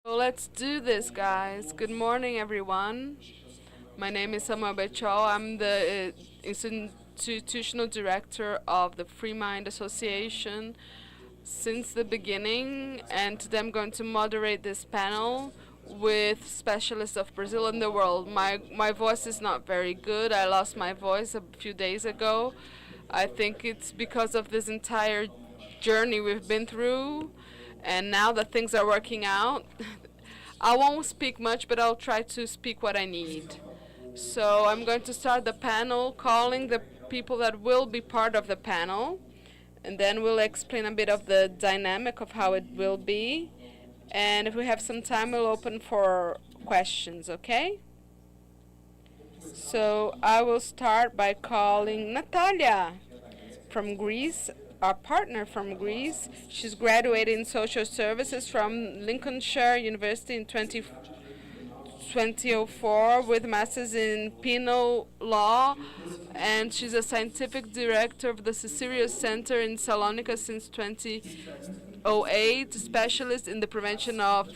So let's do this, guys. Good morning, everyone. My name is Samuel Becho. I'm the institutional director of the Freemind Association since the beginning, and today I'm going to moderate this panel with specialists of Brazil and the world. My voice is not very good. I lost my voice a few days ago. I think it's because of this entire journey we've been through, and now that things are working out, I won't speak much, but I'll try to speak what I need. So I'm going to start the panel calling the people that will be part of the panel, and then we'll explain a bit of the dynamic of how it will be. And if we have some time, we'll open for questions, okay? So I will start by calling Natalia from Greece, our partner from Greece. She's graduated in social services from Lincolnshire University in 2004 with masters in penal law, and she's a scientific director of the Cicero Center in Salonika since 2008, specialist in the prevention of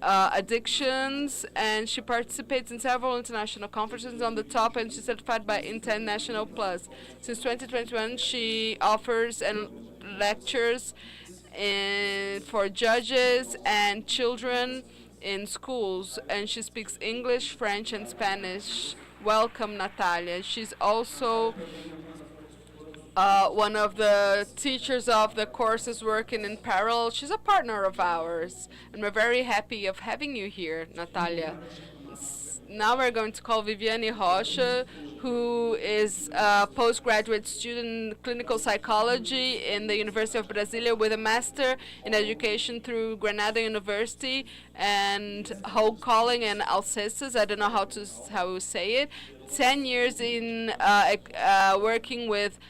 addictions, and she participates in several international conferences on the top, and she's certified by International Plus. Since 2021, she offers and lectures for judges and children in schools, and she speaks English, French, and Spanish. Welcome, Natalia. She's also one of the teachers of the courses working in parallel. She's a partner of ours, and we're very happy of having you here, Natalia. Now we're going to call Viviane Rocha, who is a postgraduate student in clinical psychology in the University of Brasilia with a master in education through Granada University and Hogue Calling and Alcestis. I don't know how to say it. 10 years in working with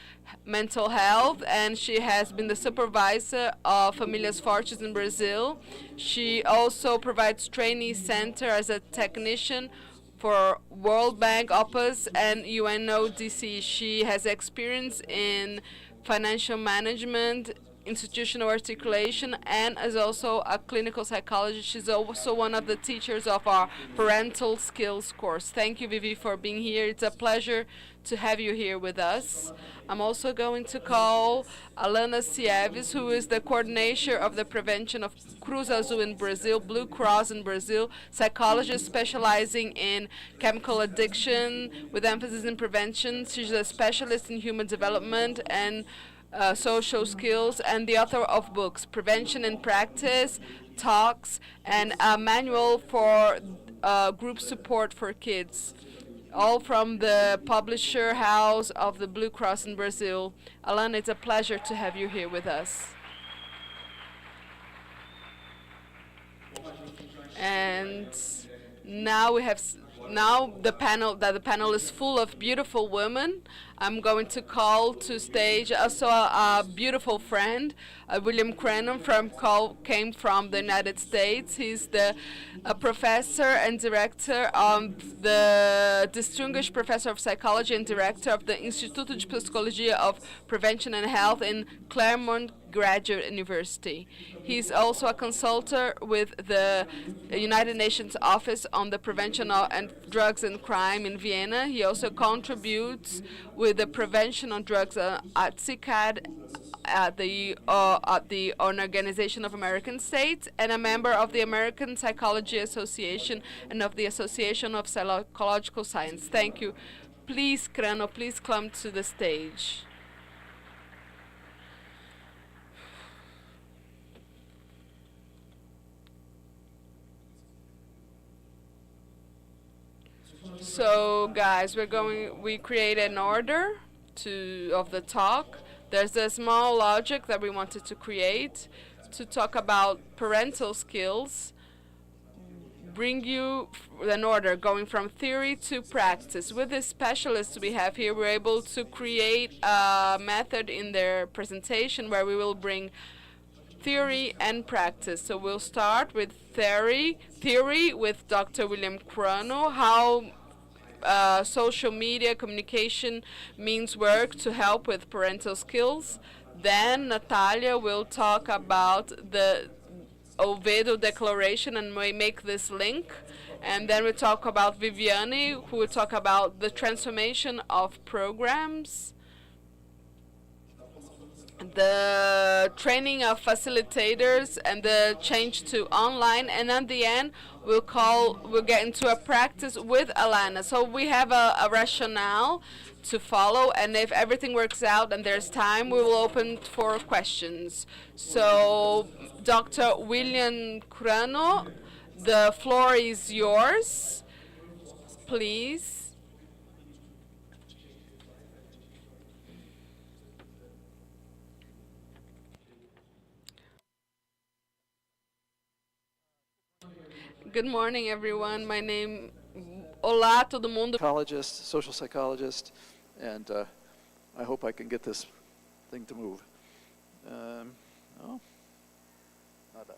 mental health, and she has been the supervisor of Famílias Fortes in Brazil. She also provides training center as a technician for World Bank, Opus, and UNODC. She has experience in financial management, institutional articulation, and is also a clinical psychologist. She's also one of the teachers of our parental skills course. Thank you, Vivi, for being here. It's a pleasure to have you here with us. I'm also going to call Alana Sieves, who is the coordinator of the prevention of Cruz Azul in Brazil, Blue Cross in Brazil, psychologist specializing in chemical addiction with emphasis in prevention. She's a specialist in human development and social skills, and the author of books, Prevention in Practice, Talks, and a manual for group support for kids, all from the publisher house of the Blue Cross in Brazil. Alana, it's a pleasure to have you here with us. And now we have the panel is full of beautiful women. I'm going to call to stage also a beautiful friend, William Crennan came from the United States. He's a professor and director the distinguished professor of psychology and director of the Instituto de Psicologia of Prevention and Health in Claremont Graduate University. He's also a consultant with the United Nations Office on the Prevention of Drugs and Crime in Vienna. He also contributes with the prevention of drugs at CICAD at the Organization of American States, and a member of the American Psychology Association and of the Association of Psychological Science. Thank you. Please, Crano, please come to the stage. So, guys, we create an order of the talk. There's a small logic that we wanted to create to talk about parental skills, bring you an order going from theory to practice. With the specialists we have here, we're able to create a method in their presentation where we will bring theory and practice. So we'll start with theory with Dr. William Crano, how social media communication means work to help with parental skills. Then Natalia will talk about the Oviedo Declaration, and we make this link. And then we talk about Viviane, who will talk about the transformation of programs, the training of facilitators, and the change to online. And at the end, we'll get into a practice with Alana. So we have a rationale to follow, and if everything works out and there's time, we will open for questions. So Dr. William Curano, the floor is yours, please. Good morning, everyone. My name. Olá, todo mundo. Psychologist, social psychologist, and I hope I can get this thing to move. No? Nada.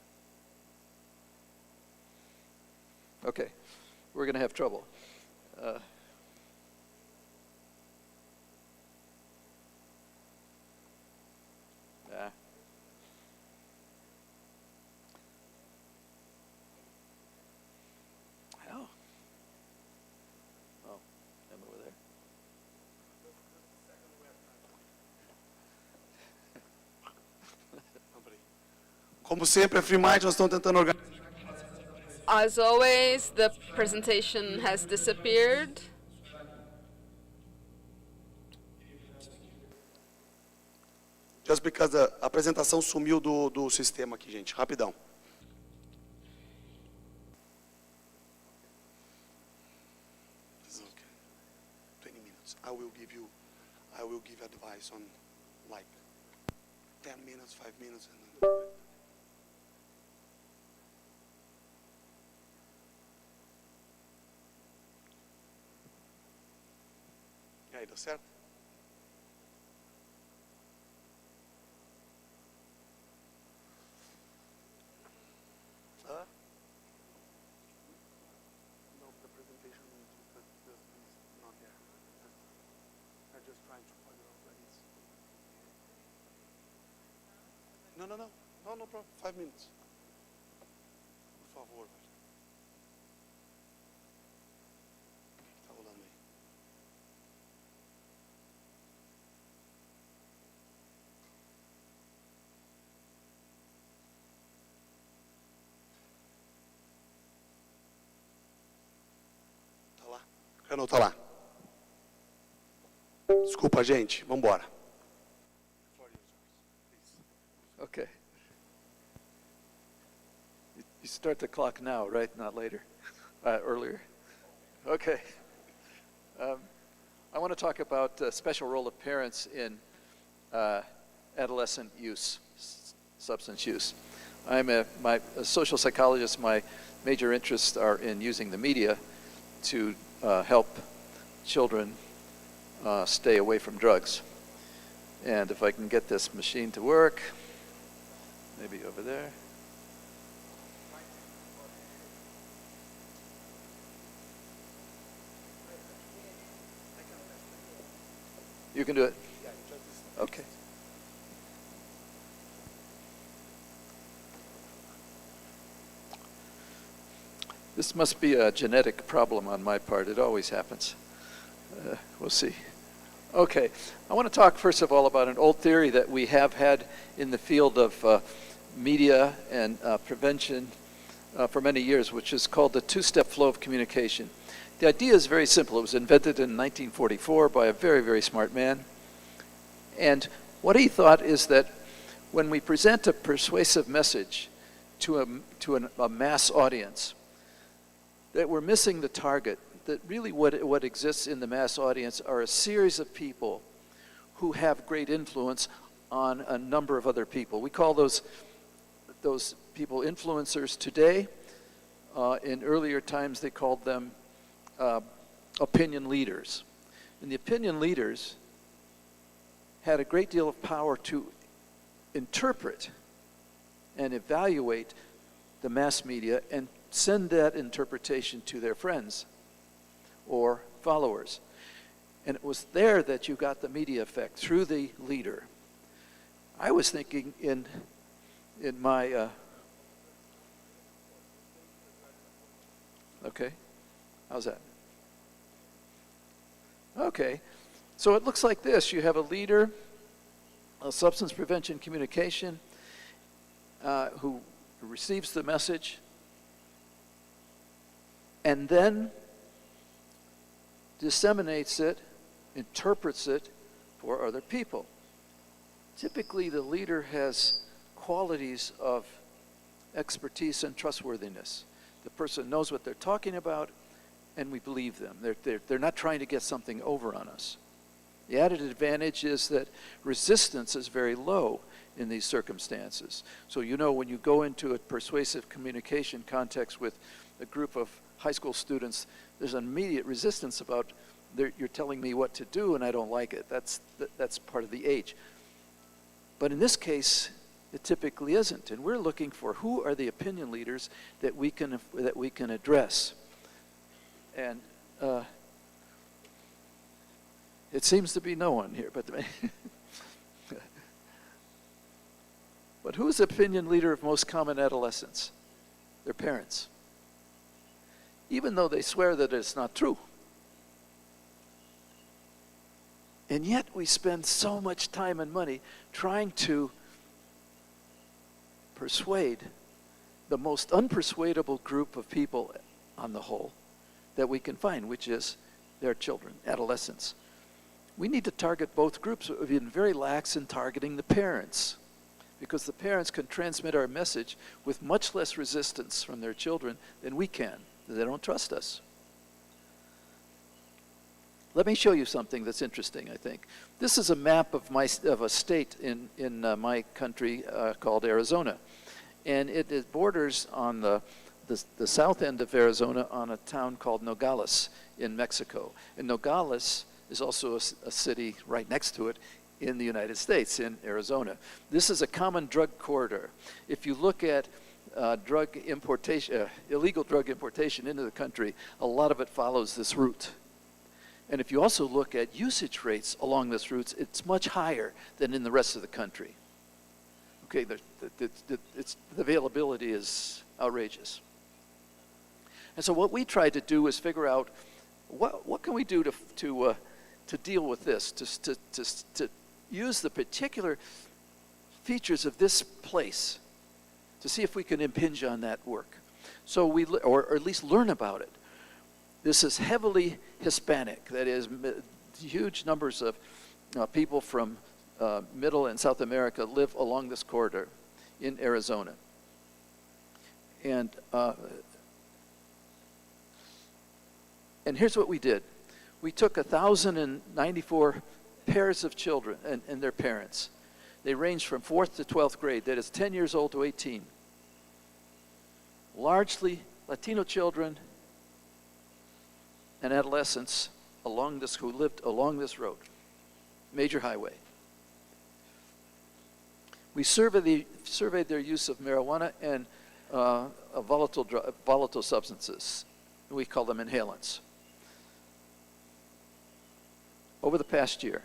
Okay, we're going to have trouble. Como sempre, a Freemind, nós estamos tentando organizar. As always, the presentation has disappeared. Just because a apresentação sumiu do sistema aqui, gente. Rapidão. Okay. 20 minutes. I will give advice on like 10 minutes, 5 minutes. And then... E aí, deu certo? No, the presentation is not there. I'm just trying to figure out what it is. No problem. 5 minutes. Por favor, velho. O que tá rolando aí? Cano, tá lá. Desculpa, gente. Vamos embora. Okay. You start the clock now, right? Not later, earlier. Okay. I want to talk about the special role of parents in adolescent use, substance use. I'm a social psychologist. My major interests are in using the media to help children stay away from drugs. And if I can get this machine to work, maybe over there. You can do it? Okay. This must be a genetic problem on my part. It always happens. We'll see. Okay. I want to talk first of all about an old theory that we have had in the field of media and prevention for many years, which is called the two-step flow of communication. The idea is very simple. It was invented in 1944 by a very, very smart man. And what he thought is that when we present a persuasive message to a mass audience, that we're missing the target, that really what exists in the mass audience are a series of people who have great influence on a number of other people. We call those people influencers today. In earlier times, they called them opinion leaders. And the opinion leaders had a great deal of power to interpret and evaluate the mass media and send that interpretation to their friends or followers. And it was there that you got the media effect, through the leader. I was thinking in my Okay? How's that? Okay. So it looks like this. You have a leader of substance prevention communication who receives the message and then disseminates it, interprets it for other people. Typically, the leader has qualities of expertise and trustworthiness. The person knows what they're talking about, and we believe them. They're not trying to get something over on us. The added advantage is that resistance is very low in these circumstances. So you know when you go into a persuasive communication context with a group of high school students, there's an immediate resistance about you're telling me what to do and I don't like it. That's part of the age. But in this case, it typically isn't. And we're looking for who are the opinion leaders that we can address. And it seems to be no one here, but but who's the opinion leader of most common adolescents? Their parents. Even though they swear that it's not true. And yet we spend so much time and money trying to persuade the most unpersuadable group of people on the whole that we can find, which is their children, adolescents. We need to target both groups. We've been very lax in targeting the parents because the parents can transmit our message with much less resistance from their children than we can. They don't trust us. Let me show you something that's interesting, I think. This is a map of a state in my country called Arizona. And it borders on the south end of Arizona on a town called Nogales in Mexico. And Nogales is also a city right next to it in the United States, in Arizona. This is a common drug corridor. If you look at drug importation, illegal drug importation into the country, a lot of it follows this route. And if you also look at usage rates along this route, it's much higher than in the rest of the country. Okay, the availability is outrageous. And so what we tried to do is figure out what can we do to deal with this, to use the particular features of this place to see if we can impinge on that work. So or at least learn about it. This is heavily Hispanic. That is, huge numbers of people from Middle and South America live along this corridor in Arizona. And here's what we did. We took 1,094 pairs of children and their parents. They ranged from 4th to 12th grade, that is 10 years old to 18. Largely Latino children and adolescents who lived along this road, major highway. We surveyed their use of marijuana and volatile substances. We call them inhalants. Over the past year,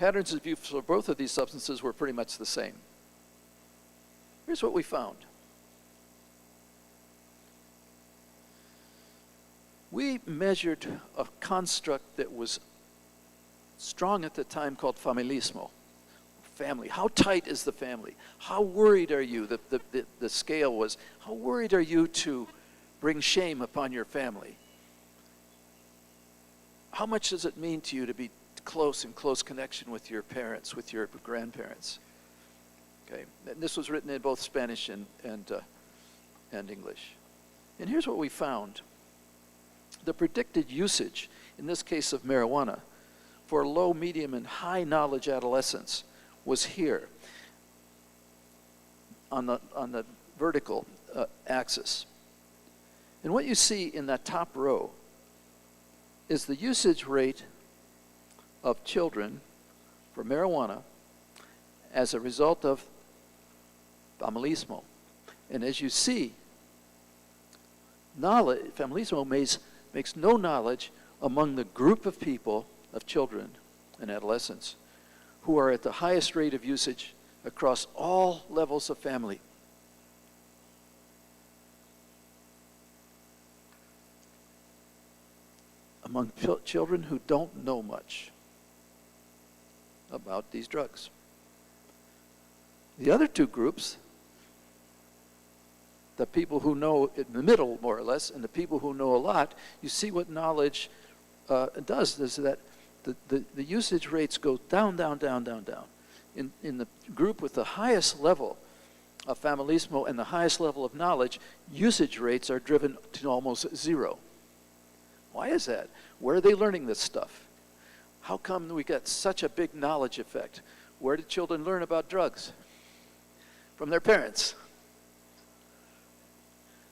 patterns of use for both of these substances were pretty much the same. Here's what we found. We measured a construct that was strong at the time called familismo, family. How tight is the family? How worried are you? The scale was, how worried are you to bring shame upon your family? How much does it mean to you to be in close connection with your parents, with your grandparents? Okay, and this was written in both Spanish and English. And here's what we found. The predicted usage, in this case of marijuana, for low, medium, and high knowledge adolescents was here on the vertical axis. And what you see in that top row is the usage rate of children for marijuana as a result of familismo. And as you see, familismo makes no knowledge among the group of people, of children and adolescents, who are at the highest rate of usage across all levels of family. among children who don't know much about these drugs. The other two groups, the people who know in the middle, more or less, and the people who know a lot, you see what knowledge does, is that the usage rates go down, down, down, down, down. In the group with the highest level of familismo and the highest level of knowledge, usage rates are driven to almost zero. Why is that? Where are they learning this stuff? How come we get such a big knowledge effect? Where did children learn about drugs? From their parents.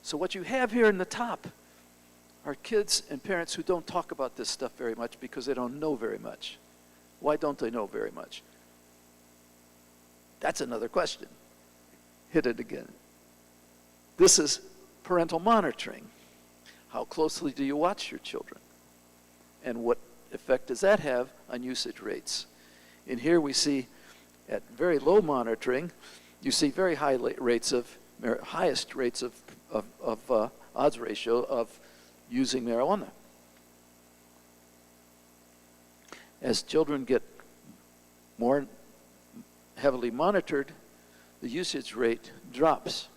So what you have here in the top are kids and parents who don't talk about this stuff very much because they don't know very much. Why don't they know very much? That's another question. Hit it again. This is parental monitoring. How closely do you watch your children? And what effect does that have on usage rates? In here we see at very low monitoring, you see very high rates of, highest rates of odds ratio of using marijuana. As children get more heavily monitored, the usage rate drops.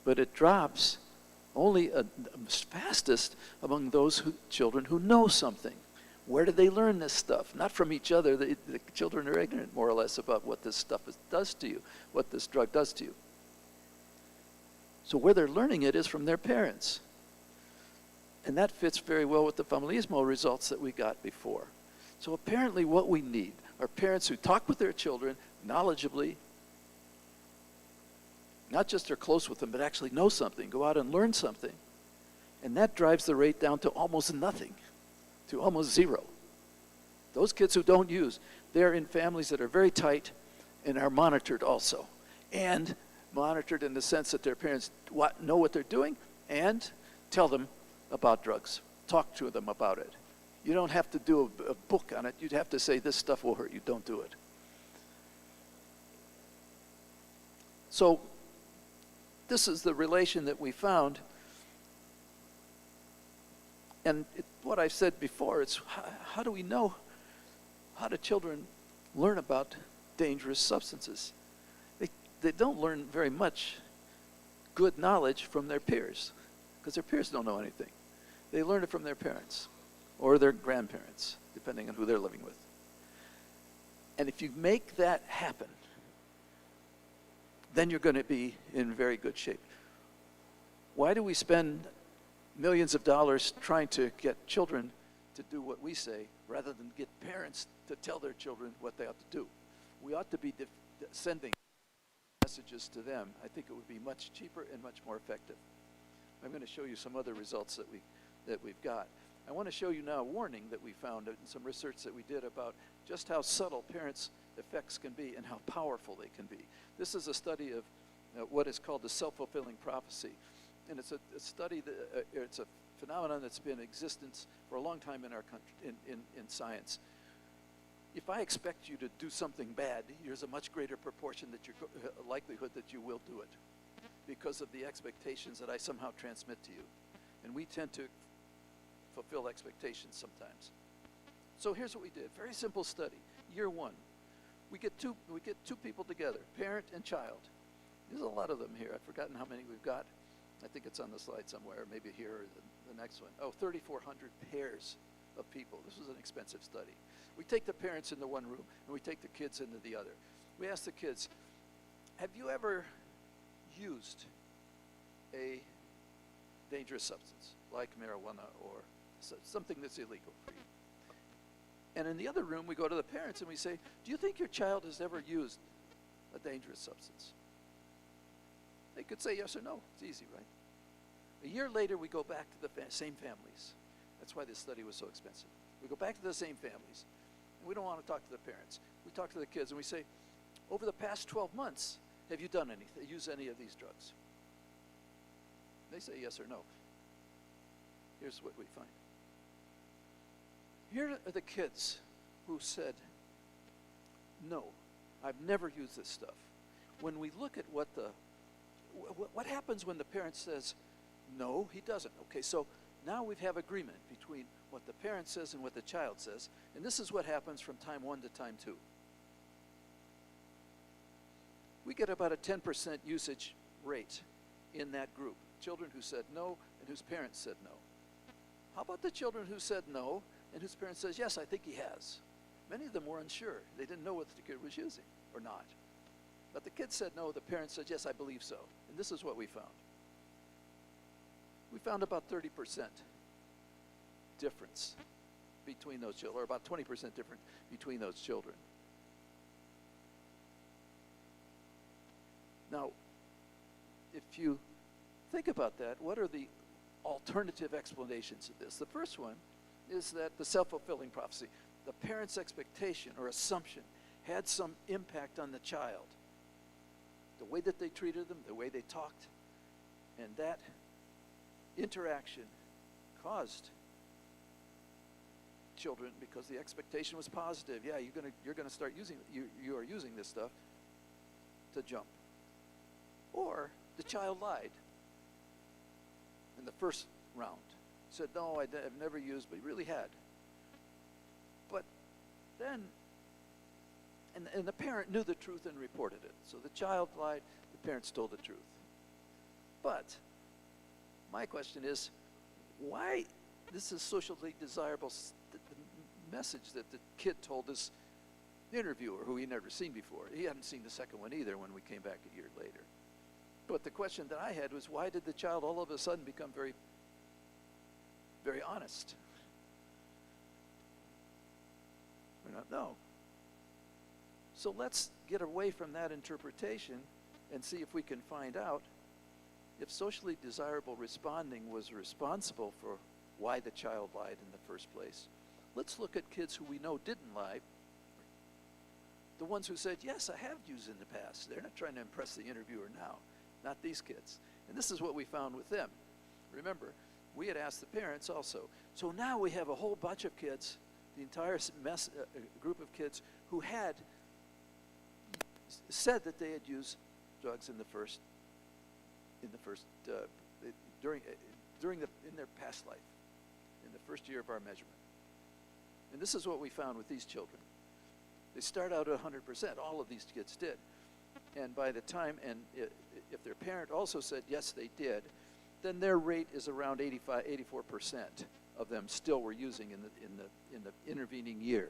But it drops only fastest among those children who know something. Where did they learn this stuff? Not from each other. The children are ignorant, more or less, about what this stuff does to you, what this drug does to you. So where they're learning it is from their parents. And that fits very well with the familismo results that we got before. So apparently what we need are parents who talk with their children knowledgeably, not just are close with them, but actually know something, go out and learn something. And that drives the rate down to almost nothing, to almost zero. Those kids who don't use, they're in families that are very tight and are monitored also. And monitored in the sense that their parents know what they're doing and tell them about drugs. Talk to them about it. You don't have to do a book on it. You'd have to say, this stuff will hurt you, don't do it. So this is the relation that we found. And what I said before, it's how do we know, how do children learn about dangerous substances? They don't learn very much good knowledge from their peers, because their peers don't know anything. They learn it from their parents or their grandparents, depending on who they're living with. And if you make that happen, then you're going to be in very good shape. Why do we spend millions of dollars trying to get children to do what we say rather than get parents to tell their children what they ought to do? We ought to be sending messages to them. I think it would be much cheaper and much more effective. I'm going to show you some other results that we've got. I want to show you now a warning that we found in some research that we did about just how subtle parents' effects can be and how powerful they can be. This is a study of what is called the self-fulfilling prophecy. And it's a study, it's a phenomenon that's been in existence for a long time in our country, in science. If I expect you to do something bad, there's a much greater proportion that likelihood that you will do it because of the expectations that I somehow transmit to you. And we tend to fulfill expectations sometimes. So here's what we did. Very simple study. Year one. We get two people together, parent and child. There's a lot of them here. I've forgotten how many we've got. I think it's on the slide somewhere, maybe here or the next one. Oh, 3,400 pairs of people. This was an expensive study. We take the parents into one room and we take the kids into the other. We ask the kids, have you ever used a dangerous substance like marijuana or something that's illegal for you? And in the other room, we go to the parents and we say, do you think your child has ever used a dangerous substance? They could say yes or no. It's easy, right? A year later, we go back to the same families. That's why this study was so expensive. We go back to the same families. And we don't want to talk to the parents. We talk to the kids and we say, over the past 12 months, have you done anything, used any of these drugs? They say yes or no. Here's what we find. Here are the kids who said, no, I've never used this stuff. When we look at what happens when the parent says, no, he doesn't. Okay, so Now we have agreement between what the parent says and what the child says, and this is what happens from time 1 to time 2. We get about a 10% usage rate in that group. Children who said no and whose parents said no. How about the children who said no and whose parents says, yes, I think he has? Many of them were unsure. They didn't know what the kid was using or not. But the kid said no, the parents said, yes, I believe so. And this is what we found. We found about 30% difference between those children, or about 20% difference between those children. Now, if you think about that, what are the alternative explanations of this? The first one is that the self-fulfilling prophecy, the parent's expectation or assumption had some impact on the child. The way that they treated them, the way they talked, and that interaction caused children, because the expectation was positive, yeah, you're gonna start using, you are using this stuff, to jump. Or the child lied in the first round. Said, no, I've never used, but he really had. But then, and the parent knew the truth and reported it. So the child lied, the parents told the truth. But my question is, why this is socially desirable, the message that the kid told this interviewer, who he'd never seen before. He hadn't seen the second one either when we came back a year later. But the question that I had was, why did the child all of a sudden become very, very honest? We don't know. So let's get away from that interpretation and see if we can find out if socially desirable responding was responsible for why the child lied in the first place. Let's look at kids who we know didn't lie. The ones who said, yes, I have used in the past. They're not trying to impress the interviewer now. Not these kids. And this is what we found with them. Remember, we had asked the parents also. So now we have a whole bunch of kids, the entire group of kids who had said that they had used drugs in their past life, in the first year of our measurement. And this is what we found with these children. They start out at 100%. All of these kids did. And by the time, and if their parent also said yes, they did, then their rate is around 84% of them still were using in the intervening year.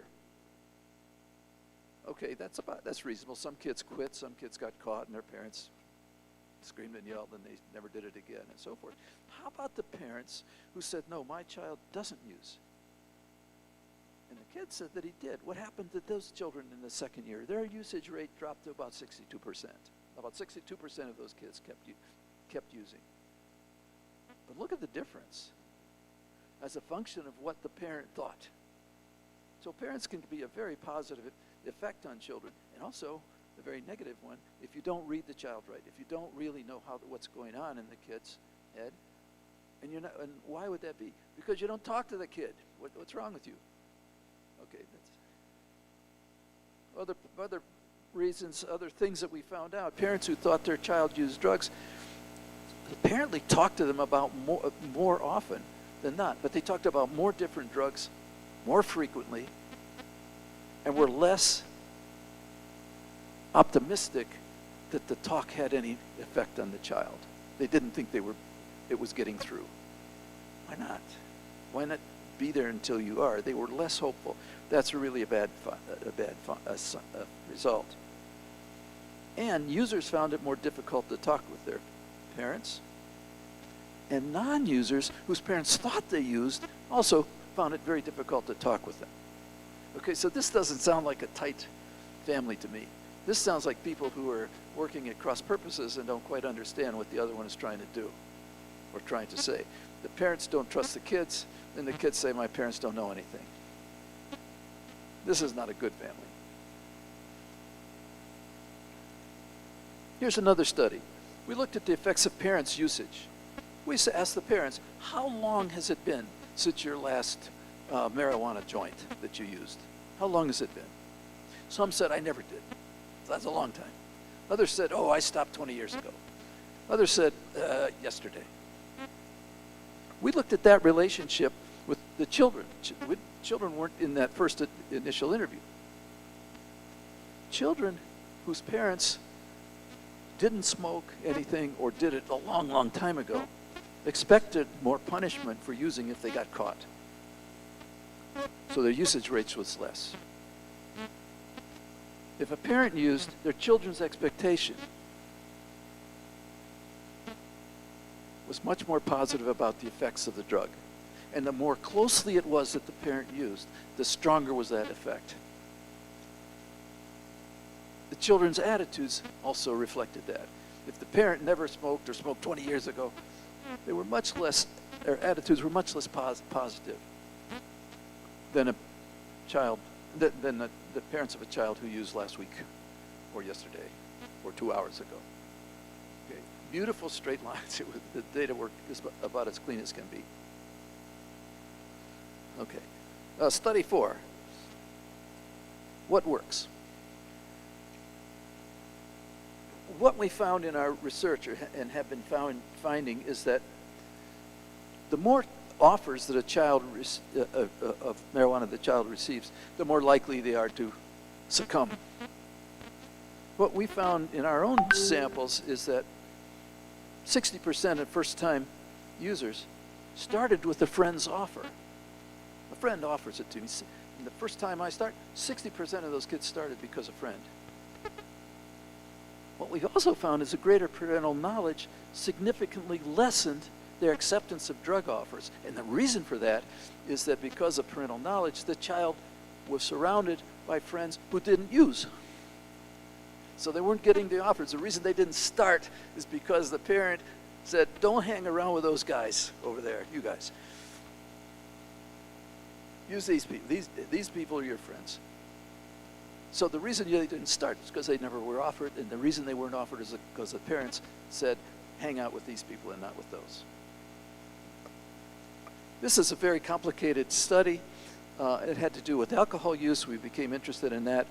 Okay, that's reasonable. Some kids quit, some kids got caught, and their parents screamed and yelled, and they never did it again, and so forth. How about the parents who said, no, my child doesn't use? And the kid said that he did. What happened to those children in the second year? Their usage rate dropped to about 62%. About 62% of those kids kept using. But look at the difference as a function of what the parent thought. So parents can be a very positive effect on children, and also a very negative one if you don't read the child right, if you don't really know what's going on in the kid's head. And why would that be? Because you don't talk to the kid. What's wrong with you? Okay, that's other reasons, other things that we found out. Parents who thought their child used drugs apparently talked to them about more often than not, but they talked about more different drugs more frequently and were less optimistic that the talk had any effect on the child. They didn't think it was getting through. Why not? Why not be there until you are? They were less hopeful. That's really a bad result. And users found it more difficult to talk with their parents. And non-users whose parents thought they used also found it very difficult to talk with them. Okay, so this doesn't sound like a tight family to me. This sounds like people who are working at cross purposes and don't quite understand what the other one is trying to do or trying to say. The parents don't trust the kids, and the kids say, my parents don't know anything. This is not a good family. Here's another study. We looked at the effects of parents' usage. We asked the parents, how long has it been since your last marijuana joint that you used? How long has it been? Some said, I never did. That's a long time. Others said, oh, I stopped 20 years ago. Others said, yesterday. We looked at that relationship with the children. Children weren't in that first initial interview. Children whose parents didn't smoke anything or did it a long, long time ago expected more punishment for using if they got caught. So their usage rates was less. If a parent used, their children's expectation was much more positive about the effects of the drug. And the more closely it was that the parent used, the stronger was that effect. The children's attitudes also reflected that. If the parent never smoked or smoked 20 years ago, they were much less, their attitudes were much less positive than a child, than the parents of a child who used last week or yesterday or 2 hours ago. Okay. Beautiful straight lines. The data were about as clean as can be. Okay. Study 4. What works? What we found in our research and have been finding is that the more offers that a child of marijuana the child receives, the more likely they are to succumb. What we found in our own samples is that 60% of first-time users started with a friend's offer. A friend offers it to me. And the first time I start, 60% of those kids started because of a friend. What we've also found is a greater parental knowledge significantly lessened their acceptance of drug offers. And the reason for that is that because of parental knowledge, the child was surrounded by friends who didn't use. So they weren't getting the offers. The reason they didn't start is because the parent said, don't hang around with those guys over there, you guys. Use these people. These people are your friends. So the reason they didn't start is because they never were offered, and the reason they weren't offered is because the parents said, hang out with these people and not with those. This is a very complicated study. It had to do with alcohol use. We became interested in that.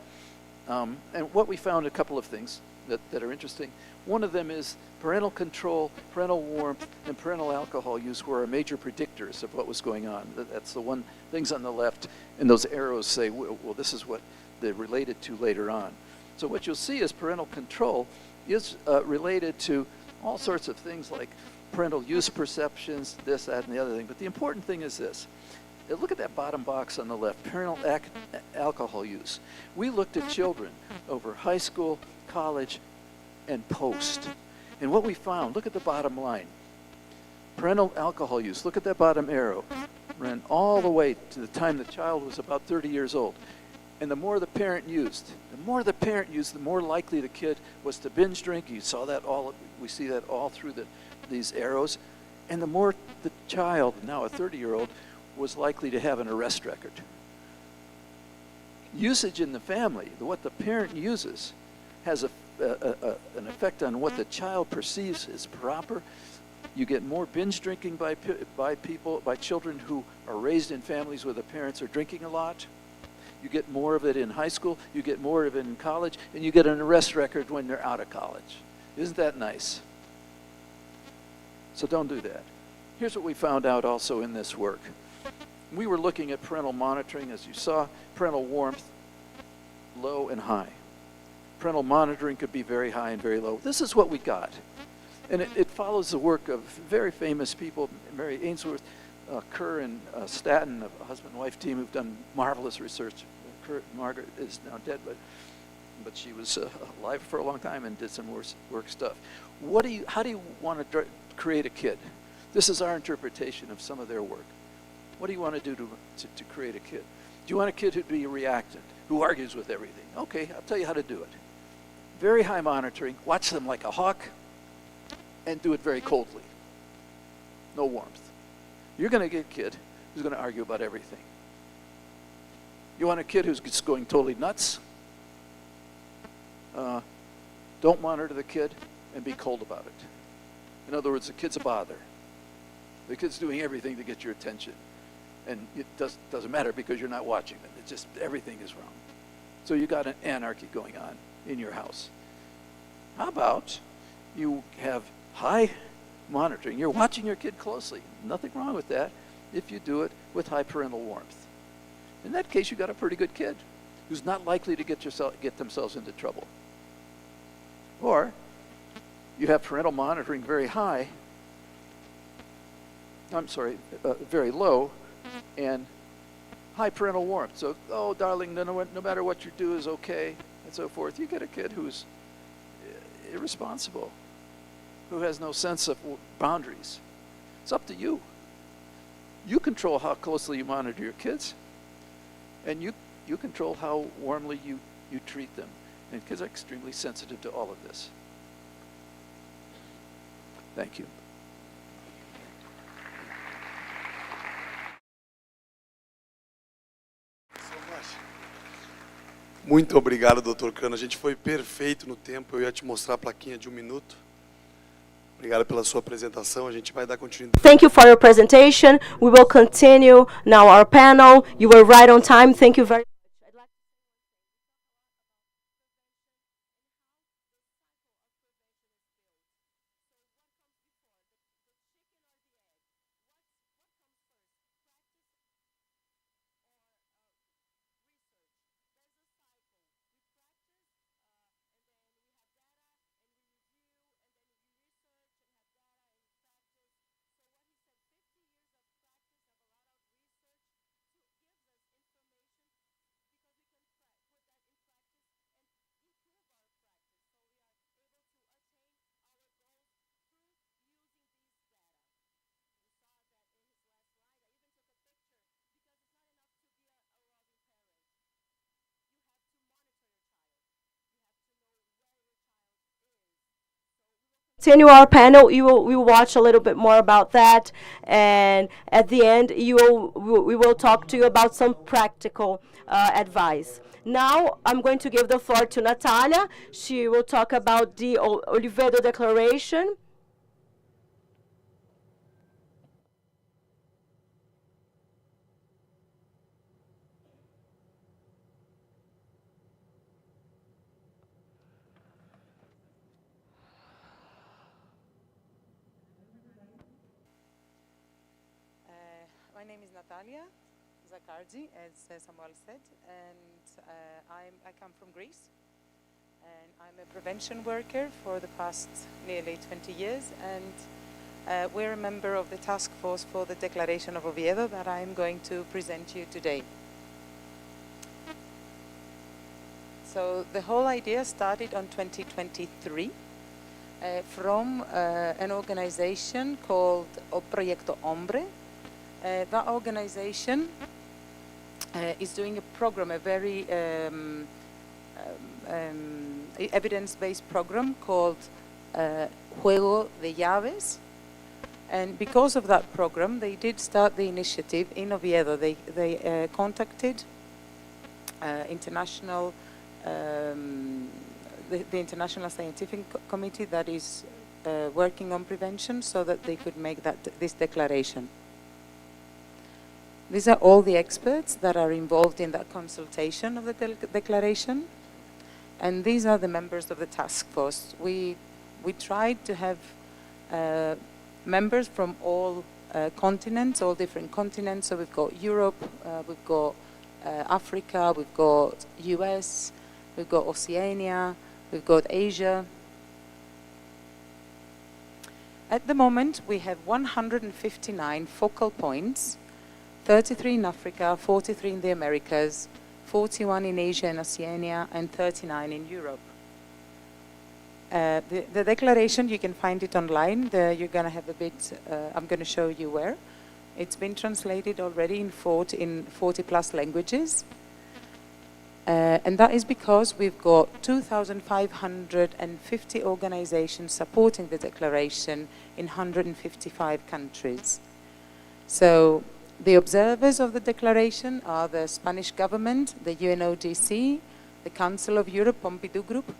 And what we found, a couple of things that are interesting. One of them is parental control, parental warmth, and parental alcohol use were major predictors of what was going on. That's the one, things on the left, and those arrows say, well, this is what they're related to later on. So what you'll see is parental control is related to all sorts of things like parental use perceptions, this, that, and the other thing. But the important thing is this. Look at that bottom box on the left, parental alcohol use. We looked at children over high school, college, and post. And what we found, look at the bottom line. Parental alcohol use, look at that bottom arrow, ran all the way to the time the child was about 30 years old. And the more the parent used, the more likely the kid was to binge drink. You saw that we see that all through these arrows. And the more the child, now a 30-year-old, was likely to have an arrest record. Usage in the family, what the parent uses, has an effect on what the child perceives as proper. You get more binge drinking by children who are raised in families where the parents are drinking a lot. You get more of it in high school, you get more of it in college, and you get an arrest record when they're out of college. Isn't that nice? So don't do that. Here's what we found out also in this work. We were looking at parental monitoring, as you saw, parental warmth, low and high. Parental monitoring could be very high and very low. This is what we got. And it follows the work of very famous people, Mary Ainsworth, Kerr and Statton, a husband and wife team who've done marvelous research. Margaret is now dead, but she was alive for a long time and did some work stuff. How do you want to create a kid? This is our interpretation of some of their work. What do you want to do to create a kid? Do you want a kid who'd be reactant, who argues with everything? Okay, I'll tell you how to do it. Very high monitoring, watch them like a hawk, and do it very coldly. No warmth. You're going to get a kid who's going to argue about everything. You want a kid who's just going totally nuts? Don't monitor the kid and be cold about it. In other words, the kid's a bother. The kid's doing everything to get your attention. And it doesn't matter because you're not watching them. It's just everything is wrong. So you got an anarchy going on in your house. How about you have high monitoring. You're watching your kid closely. Nothing wrong with that if you do it with high parental warmth. In that case, you got a pretty good kid who's not likely to get themselves into trouble. Or you have parental monitoring very high, very low, and high parental warmth. So, oh, darling, no matter what you do is okay, and so forth. You get a kid who's irresponsible, who has no sense of boundaries. It's up to you. You control how closely you monitor your kids, and you control how warmly you treat them. And kids are extremely sensitive to all of this. Thank you. Muito obrigado, Dr. Cano. A gente foi perfeito no tempo. Eu ia te mostrar a plaquinha de 1 minuto. Obrigado pela sua apresentação. A gente vai dar continuidade. Thank you for your presentation. We will continue now our panel. You were right on time. Thank you very much. Continue our panel. We will watch a little bit more about that, and at the end, we will talk to you about some practical advice. Now, I'm going to give the floor to Natalia. She will talk about the Oviedo Declaration. My name is Natalia Zaccardi, as Samuel said, and I come from Greece. And I'm a prevention worker for the past nearly 20 years, and we're a member of the task force for the Declaration of Oviedo that I'm going to present you today. So the whole idea started on 2023 from an organization called Proyecto Hombre. That organization is doing a program, a very evidence-based program called Juego de Llaves. And because of that program, they did start the initiative in Oviedo. They contacted international, the International Scientific Committee that is working on prevention so that they could make this declaration. These are all the experts that are involved in that consultation of the declaration, and these are the members of the task force. We tried to have members from all continents, all different continents. So we've got Europe, we've got Africa, we've got US, we've got Oceania, we've got Asia. At the moment, we have 159 focal points, 33 in Africa, 43 in the Americas, 41 in Asia and Oceania, and 39 in Europe. The declaration, you can find it online. You're going to have a bit, I'm going to show you where. It's been translated already in 40 plus languages. And that is because we've got 2,550 organizations supporting the declaration in 155 countries. So the observers of the declaration are the Spanish government, the UNODC, the Council of Europe, Pompidou Group,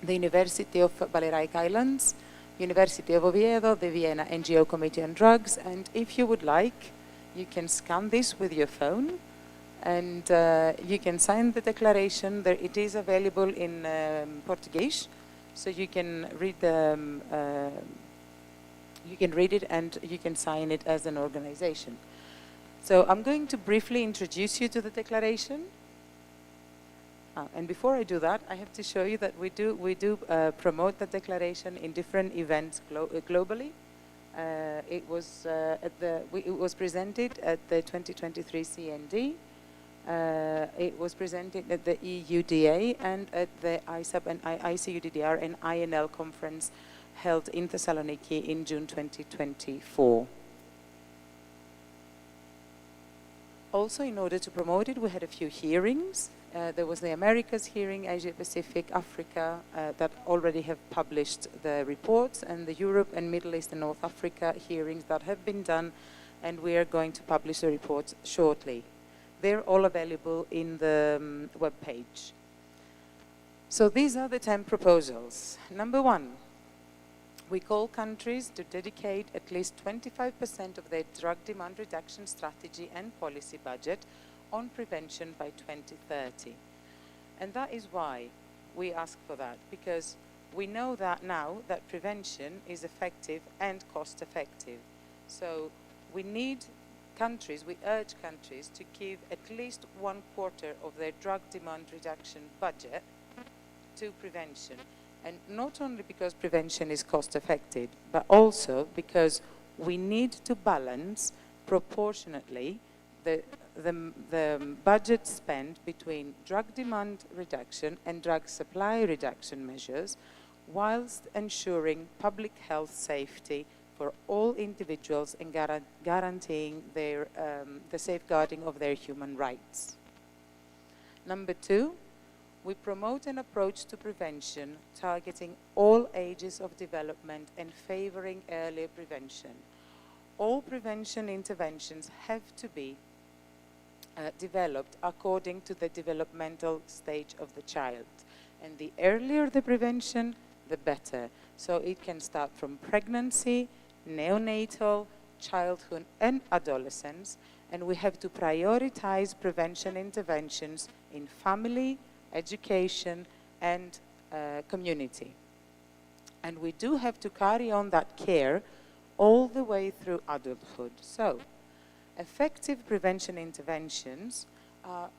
the University of Balearic Islands, University of Oviedo, the Vienna NGO Committee on Drugs, and if you would like, you can scan this with your phone, and you can sign the declaration. It is available in Portuguese, so you can read the you can read it and you can sign it as an organization. So I'm going to briefly introduce you to the declaration. And before I do that, I have to show you that we do promote the declaration in different events globally. It was presented at the 2023 CND. It was presented at the EUDA and at the ISAP and ICUDDR and INL conference held in Thessaloniki in June 2024. Also, in order to promote it, we had a few hearings. There was the Americas hearing, Asia Pacific, Africa, that already have published the reports, and the Europe and Middle East and North Africa hearings that have been done, and we are going to publish the reports shortly. They're all available in the web page. So these are the 10 proposals. Number 1, we call countries to dedicate at least 25% of their drug demand reduction strategy and policy budget on prevention by 2030. And that is why we ask for that, because we know that now that prevention is effective and cost effective. So we urge countries to give at least 1/4 of their drug demand reduction budget to prevention. And not only because prevention is cost effective, but also because we need to balance proportionately the budget spent between drug demand reduction and drug supply reduction measures, whilst ensuring public health safety for all individuals and guaranteeing the safeguarding of their human rights. Number 2, we promote an approach to prevention targeting all ages of development and favoring earlier prevention. All prevention interventions have to be developed according to the developmental stage of the child. And the earlier the prevention, the better. So it can start from pregnancy, neonatal, childhood and adolescence, and we have to prioritize prevention interventions in family, education and community. And we do have to carry on that care all the way through adulthood. So effective prevention interventions are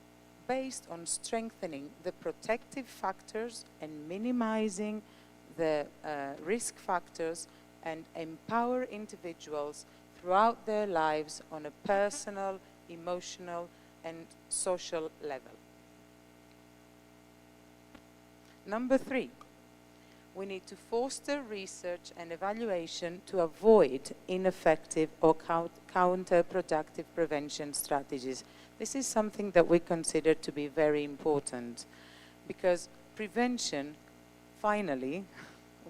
based on strengthening the protective factors and minimizing the risk factors, and empower individuals throughout their lives on a personal, emotional, and social level. Number 3, we need to foster research and evaluation to avoid ineffective or counterproductive prevention strategies. This is something that we consider to be very important, because prevention, finally,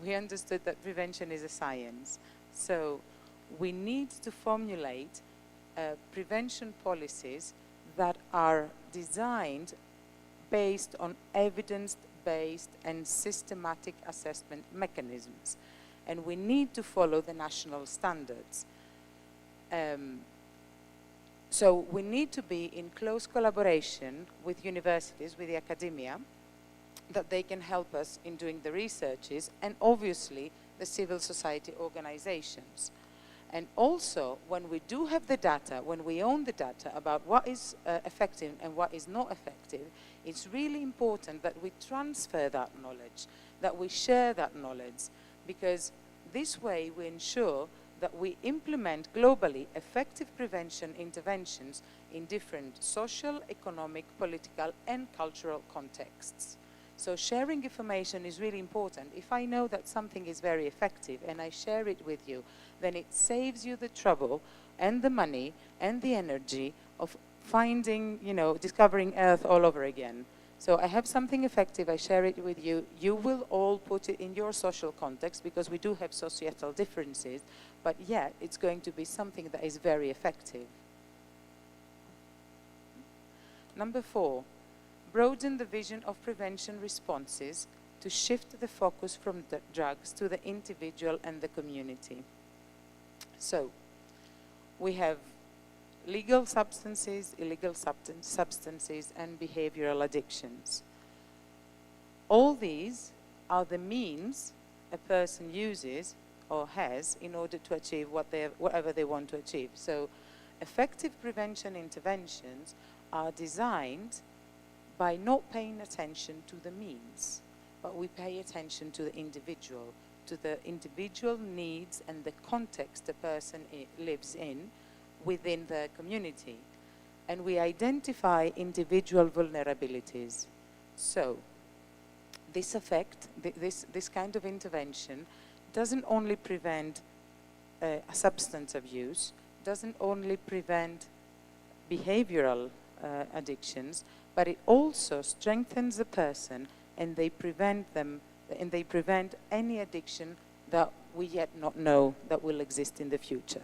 we understood that prevention is a science. So we need to formulate prevention policies that are designed based on evidence-based and systematic assessment mechanisms. And we need to follow the national standards. So we need to be in close collaboration with universities, with the academia, that they can help us in doing the researches, and obviously the civil society organizations. And also, when we do have the data, when we own the data about what is effective and what is not effective, it's really important that we transfer that knowledge, that we share that knowledge, because this way we ensure that we implement globally effective prevention interventions in different social, economic, political, and cultural contexts. So sharing information is really important. If I know that something is very effective and I share it with you, then it saves you the trouble and the money and the energy of finding, discovering Earth all over again. So I have something effective, I share it with you. You will all put it in your social context, because we do have societal differences, but yet it's going to be something that is very effective. Number 4. Broaden the vision of prevention responses to shift the focus from the drugs to the individual and the community. So, we have legal substances, illegal substances, and behavioral addictions. All these are the means a person uses or has in order to achieve whatever they want to achieve. So effective prevention interventions are designed by not paying attention to the means, but we pay attention to the individual needs and the context the person lives in within the community. And we identify individual vulnerabilities. So this kind of intervention doesn't only prevent substance abuse, doesn't only prevent behavioral addictions, but it also strengthens the person, and they prevent any addiction that we yet not know that will exist in the future.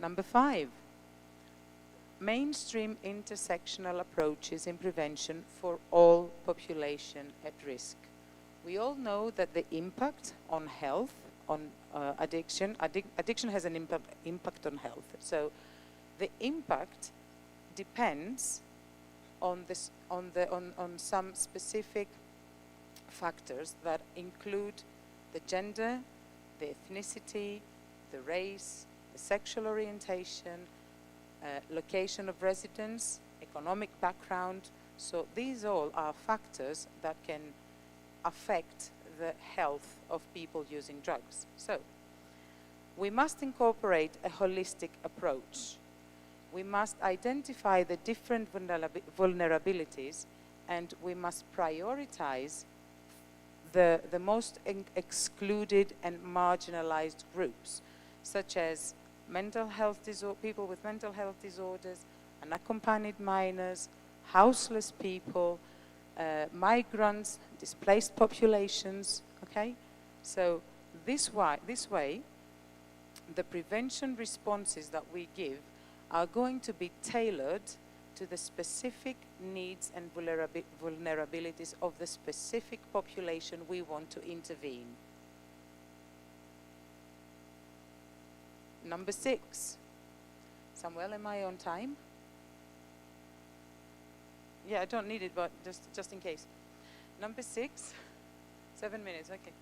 Number 5, mainstream intersectional approaches in prevention for all population at risk. We all know that the impact on health, on addiction has an impact on health. So the impact depends on some specific factors that include the gender, the ethnicity, the race, the sexual orientation, location of residence, economic background. So these all are factors that can affect the health of people using drugs. So we must incorporate a holistic approach. We must identify the different vulnerabilities, and we must prioritize the most excluded and marginalized groups, such as people with mental health disorders, unaccompanied minors, houseless people, migrants, displaced populations, okay? So this way, the prevention responses that we give are going to be tailored to the specific needs and vulnerabilities of the specific population we want to intervene. Number 6. Samuel, am I on time? Yeah, I don't need it, but just in case. Number 6, 7 minutes, okay.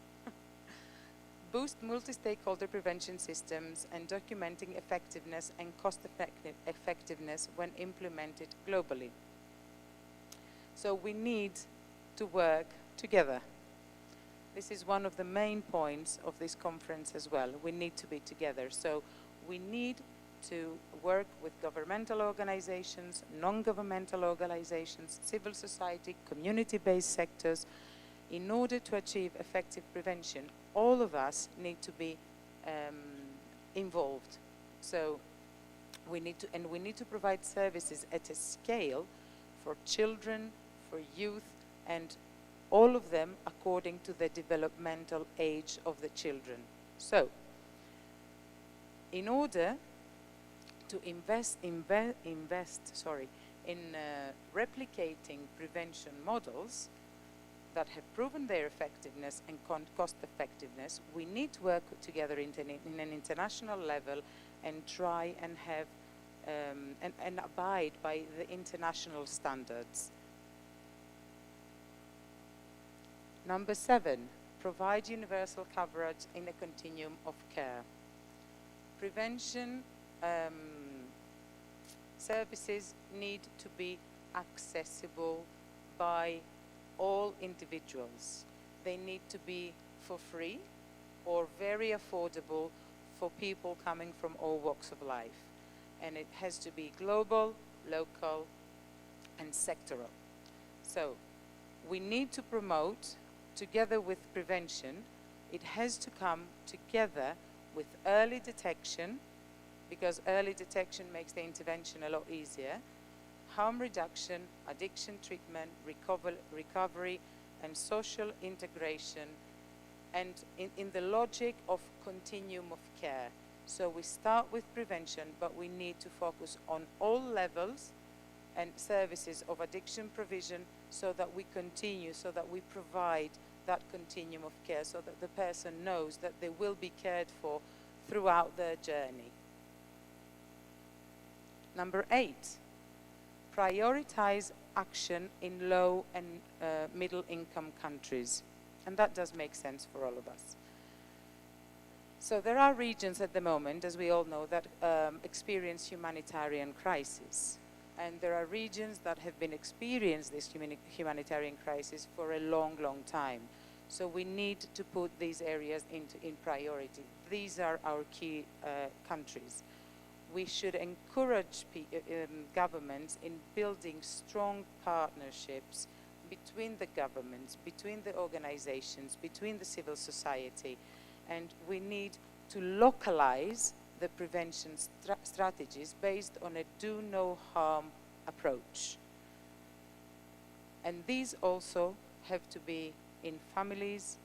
Boost multi-stakeholder prevention systems and documenting effectiveness and cost-effectiveness when implemented globally. So we need to work together. This is one of the main points of this conference as well. We need to be together. So we need to work with governmental organizations, non-governmental organizations, civil society, community-based sectors, in order to achieve effective prevention. All of us need to be involved. So we need to provide services at a scale for children, for youth, and all of them according to the developmental age of the children. So in order to invest in replicating prevention models that have proven their effectiveness and cost effectiveness, we need to work together in an international level and try and have and abide by the international standards. Number 7, provide universal coverage in a continuum of care. Prevention services need to be accessible by all individuals. They need to be for free or very affordable for people coming from all walks of life. And it has to be global, local, and sectoral. So we need to promote, together with prevention, it has to come together with early detection, because early detection makes the intervention a lot easier, harm reduction, addiction treatment, recovery, and social integration, and in the logic of continuum of care. So we start with prevention, but we need to focus on all levels and services of addiction provision so that we continue, so that we provide that continuum of care, so that the person knows that they will be cared for throughout their journey. Number 8, prioritize action in low and middle income countries. And that does make sense for all of us. So there are regions at the moment, as we all know, that experience humanitarian crisis. And there are regions that have been experiencing this humanitarian crisis for a long, long time. So we need to put these areas in priority. These are our key countries. We should encourage governments in building strong partnerships between the governments, between the organizations, between the civil society, and we need to localize the prevention strategies based on a do no harm approach. And these also have to be in families,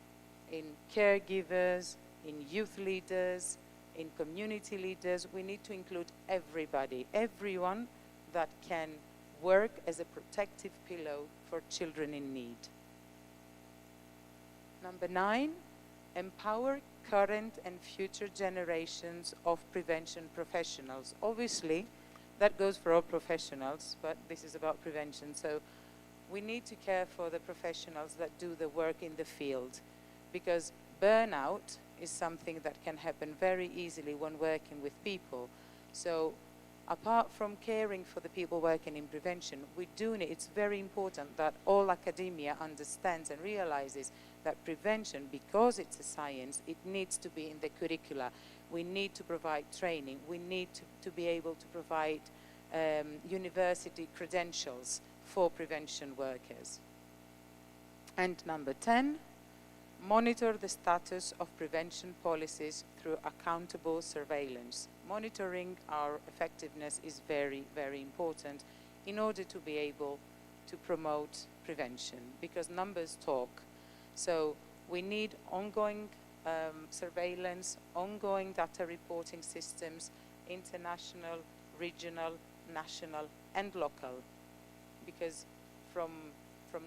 in caregivers, in youth leaders, in community leaders. We need to include everybody, everyone that can work as a protective pillow for children in need. Number 9, empower current and future generations of prevention professionals. Obviously, that goes for all professionals, but this is about prevention. So we need to care for the professionals that do the work in the field, because burnout is something that can happen very easily when working with people. So apart from caring for the people working in prevention, it's very important that all academia understands and realizes that prevention, because it's a science, it needs to be in the curricula. We need to provide training. We need to be able to provide university credentials for prevention workers. And number 10, monitor the status of prevention policies through accountable surveillance. Monitoring our effectiveness is very, very important in order to be able to promote prevention, because numbers talk. So we need ongoing surveillance, ongoing data reporting systems, international, regional, national, and local, because from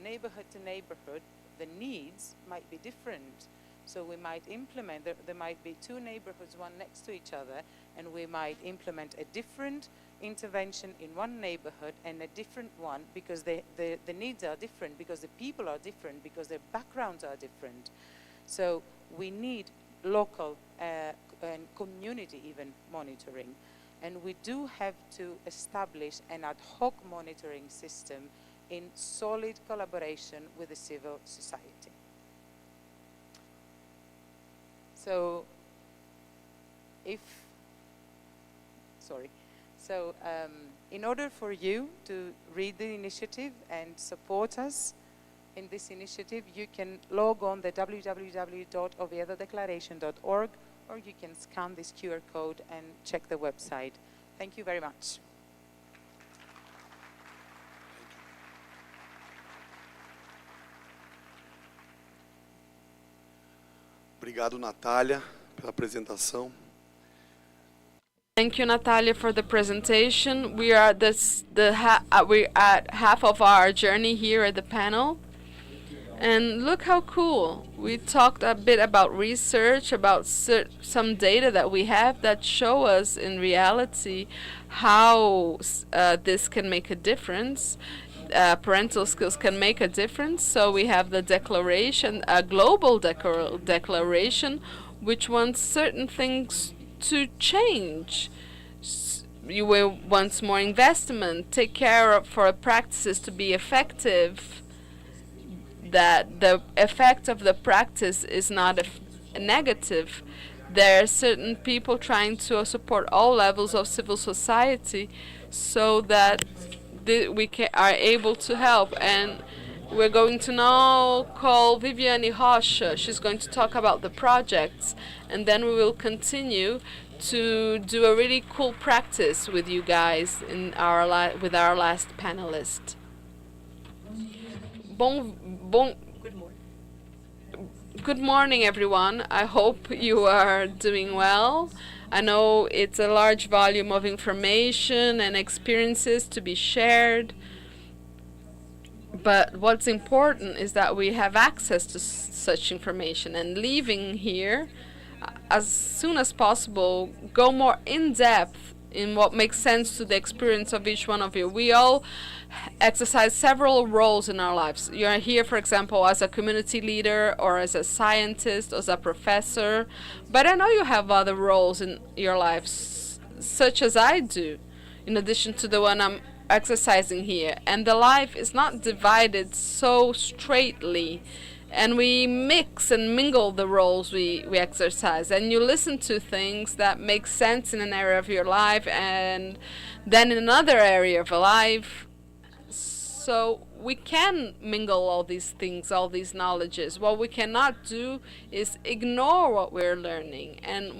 neighborhood to neighborhood, the needs might be different. So we might implement, there might be 2 neighborhoods, one next to each other, and we might implement a different intervention in one neighborhood and a different one, because the needs are different, because the people are different, because their backgrounds are different. So we need local and community even monitoring. And we do have to establish an ad hoc monitoring system in solid collaboration with the civil society. So in order for you to read the initiative and support us in this initiative, you can log on the www.oviedodeclaration.org, or you can scan this QR code and check the website. Thank you very much. Obrigado, Natália, pela apresentação. Thank you, Natalia, for the presentation. We are we're at half of our journey here at the panel. And look how cool. We talked a bit about research, about some data that we have that show us in reality how this can make a difference. Parental skills can make a difference. So we have the declaration, a global declaration, which wants certain things to change. You will want more investment, take care for practices to be effective, that the effect of the practice is not a negative. There are certain people trying to support all levels of civil society so that we are able to help. And we're going to now call Viviane Rocha. She's going to talk about the projects, and then we will continue to do a really cool practice with you guys in with our last panelist. Good morning, everyone. I hope you are doing well. I know it's a large volume of information and experiences to be shared. But what's important is that we have access to such information, and leaving here as soon as possible, go more in depth in what makes sense to the experience of each one of you. We all exercise several roles in our lives. You're here, for example, as a community leader or as a scientist or as a professor, but I know you have other roles in your lives, such as I do, in addition to the one I'm exercising here. And the life is not divided so straightly, and we mix and mingle the roles we exercise, and you listen to things that make sense in an area of your life and then in another area of your life. So we can mingle all these things, all these knowledges. What we cannot do is ignore what we're learning, and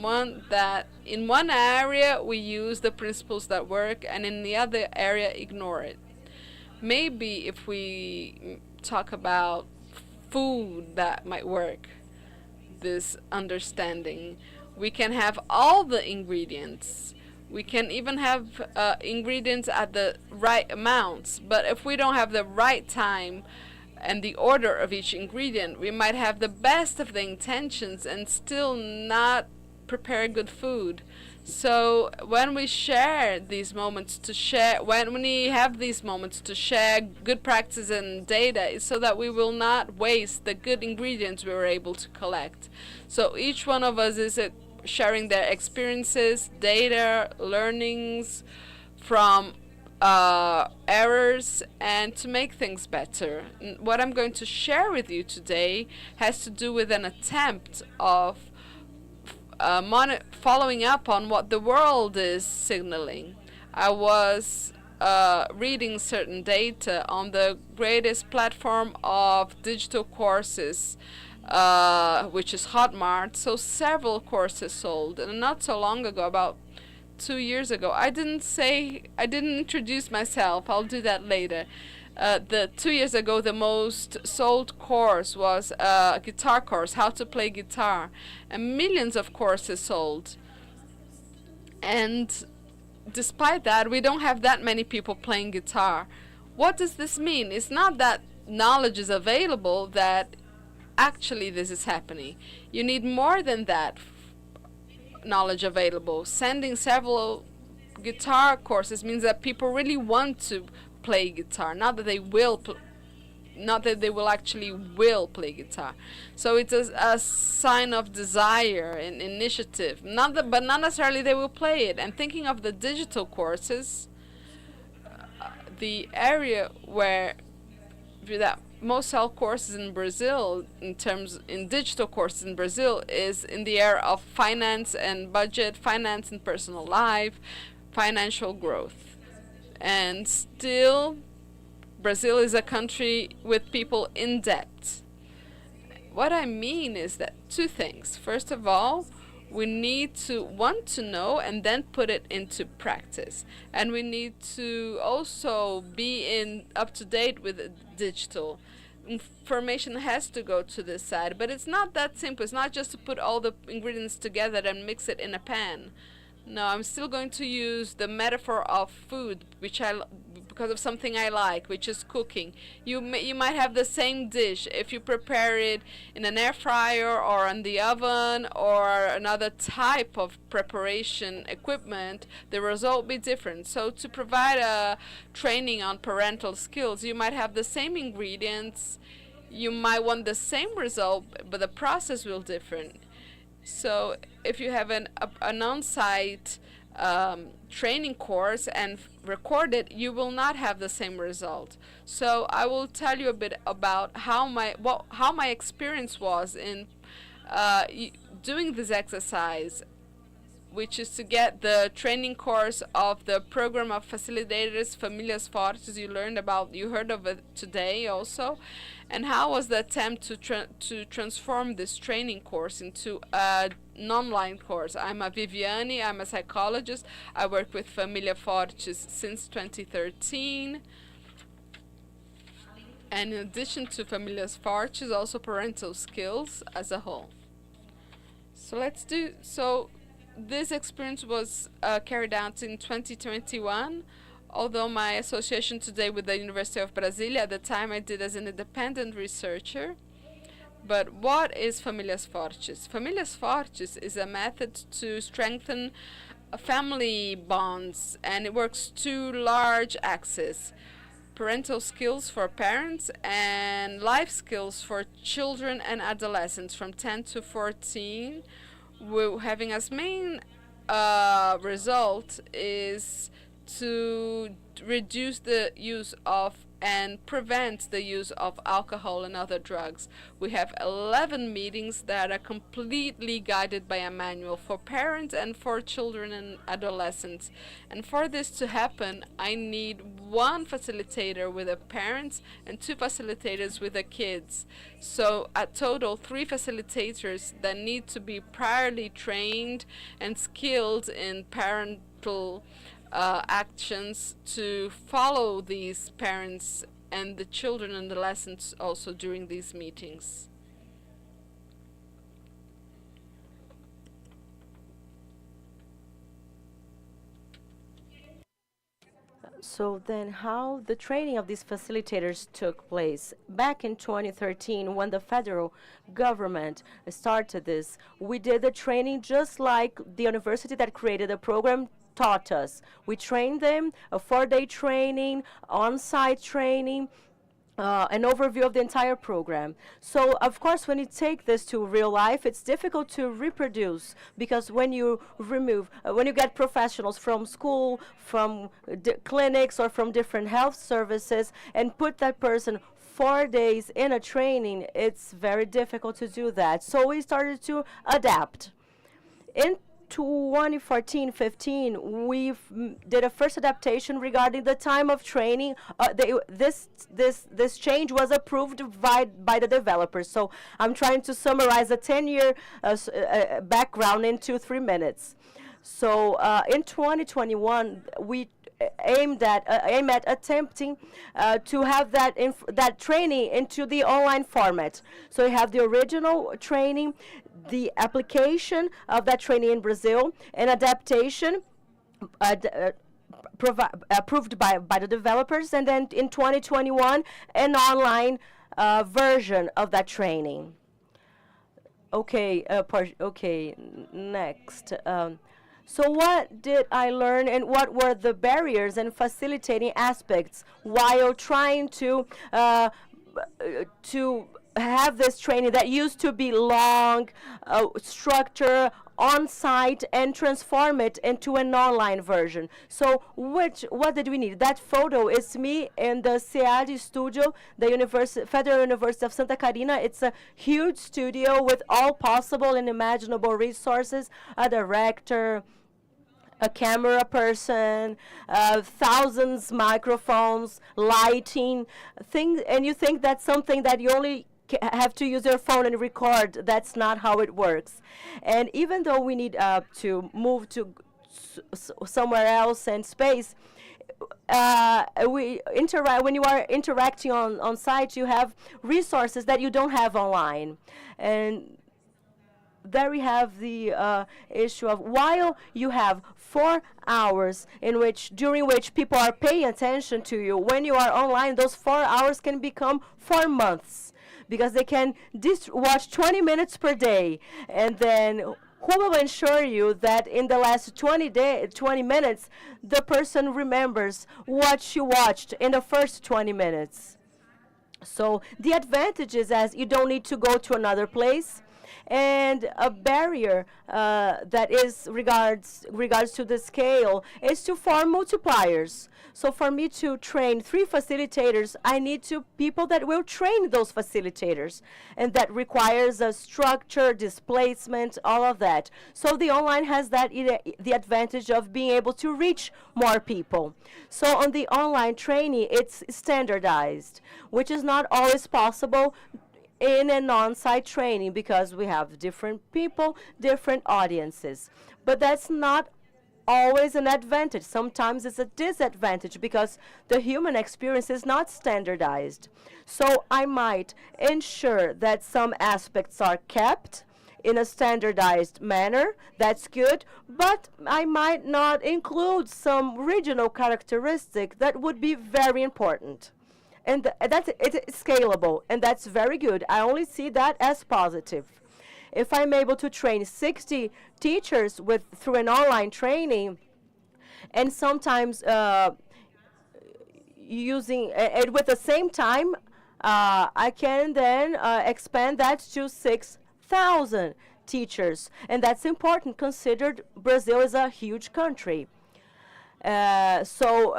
in one area we use the principles that work, and in the other area ignore it. Maybe if we talk about food, that might work, this understanding. We can have all the ingredients. We can even have ingredients at the right amounts, but if we don't have the right time and the order of each ingredient, we might have the best of the intentions and still not prepare good food. So when we share these moments to share, when we have these moments to share good practice and data, it's so that we will not waste the good ingredients we were able to collect. So each one of us is sharing their experiences, data, learnings from errors, and to make things better. What I'm going to share with you today has to do with an attempt of following up on what the world is signaling. I was reading certain data on the greatest platform of digital courses, which is Hotmart. So several courses sold, and not so long ago, about 2 years ago. I didn't introduce myself. I'll do that later. 2 years ago, the most sold course was a guitar course, how to play guitar, and millions of courses sold. And despite that, we don't have that many people playing guitar. What does this mean? It's not that knowledge is available, that actually this is happening. You need more than that knowledge available. Sending several guitar courses means that people really want to play guitar, not that they will actually play guitar. So it's a sign of desire and initiative, but not necessarily they will play it. And thinking of the digital courses, the area where that most sell courses in Brazil, in digital courses in Brazil, is in the area of finance and budget, finance and personal life, financial growth. And still, Brazil is a country with people in debt. What I mean is that two things. First of all, we need to want to know and then put it into practice. And we need to also be up to date with digital. Information has to go to this side, but it's not that simple. It's not just to put all the ingredients together and mix it in a pan. No, I'm still going to use the metaphor of food, because of something I like, which is cooking. You might have the same dish. If you prepare it in an air fryer or in the oven or another type of preparation equipment, the result will be different. So to provide a training on parental skills, you might have the same ingredients. You might want the same result, but the process will be different. So if you have an on-site training course and record it, you will not have the same result. So I will tell you a bit about how my experience was in doing this exercise, which is to get the training course of the program of facilitators Famílias Fortes. You heard of it today also. And how was the attempt to transform this training course into an online course? I'm a Viviane, I'm a psychologist. I work with Famílias Fortes since 2013. And in addition to Famílias Fortes, also parental skills as a whole. So this experience was carried out in 2021. Although my association today with the University of Brasília, at the time I did as an independent researcher. But what is Famílias Fortes? Famílias Fortes is a method to strengthen family bonds, and it works two large axes: parental skills for parents and life skills for children and adolescents from 10 to 14, having as main result is to reduce the use of and prevent the use of alcohol and other drugs. We have 11 meetings that are completely guided by a manual for parents and for children and adolescents. And for this to happen, I need one facilitator with the parents and two facilitators with the kids. So a total 3 facilitators that need to be priorly trained and skilled in parental actions to follow these parents and the children and adolescents also during these meetings. So then how the training of these facilitators took place. Back in 2013, when the federal government started this, we did the training just like the university that created the program taught us. We trained them, a 4-day training, on-site training, an overview of the entire program. So, of course, when you take this to real life, it's difficult to reproduce, because when you when you get professionals from school, from clinics, or from different health services, and put that person 4 days in a training, it's very difficult to do that. So we started to adapt. In 2014-15, we did a first adaptation regarding the time of training. This change was approved by the developers. So I'm trying to summarize a 10-year background in 2-3 minutes. So in 2021, we aim at attempting to have that training into the online format. So we have the original training, the application of that training in Brazil, and adaptation approved by the developers, and then in 2021 an online version of that training. Okay, next. So what did I learn, and what were the barriers and facilitating aspects while trying to have this training that used to be long, structure, on-site, and transform it into an online version? So what did we need? That photo is me in the SEAD studio, the Federal University of Santa Catarina. It's a huge studio with all possible and imaginable resources, a director, a camera person, thousands microphones, lighting, things, and you think that's something that you only have to use your phone and record. That's not how it works. And even though we need to move to somewhere else and space, when you are interacting on site, you have resources that you don't have online. And there we have the issue of, while you have 4 hours during which people are paying attention to you, when you are online, those 4 hours can become 4 months, because they can watch 20 minutes per day. And then who will ensure you that in the last 20 minutes, the person remembers what she watched in the first 20 minutes? So the advantage is, as you don't need to go to another place. And a barrier that is regards to the scale is to form multipliers. So for me to train 3 facilitators, I need people that will train those facilitators, and that requires a structure, displacement, all of that. So the online has the advantage of being able to reach more people. So on the online training, it's standardized, which is not always possible in an on-site training, because we have different people, different audiences. But that's not always an advantage. Sometimes it's a disadvantage, because the human experience is not standardized. So I might ensure that some aspects are kept in a standardized manner. That's good, but I might not include some regional characteristic that would be very important. And it's scalable, and that's very good. I only see that as positive. If I'm able to train 60 teachers through an online training, and sometimes using it with the same time, I can then expand that to 6,000 teachers. And that's important, considered Brazil is a huge country. So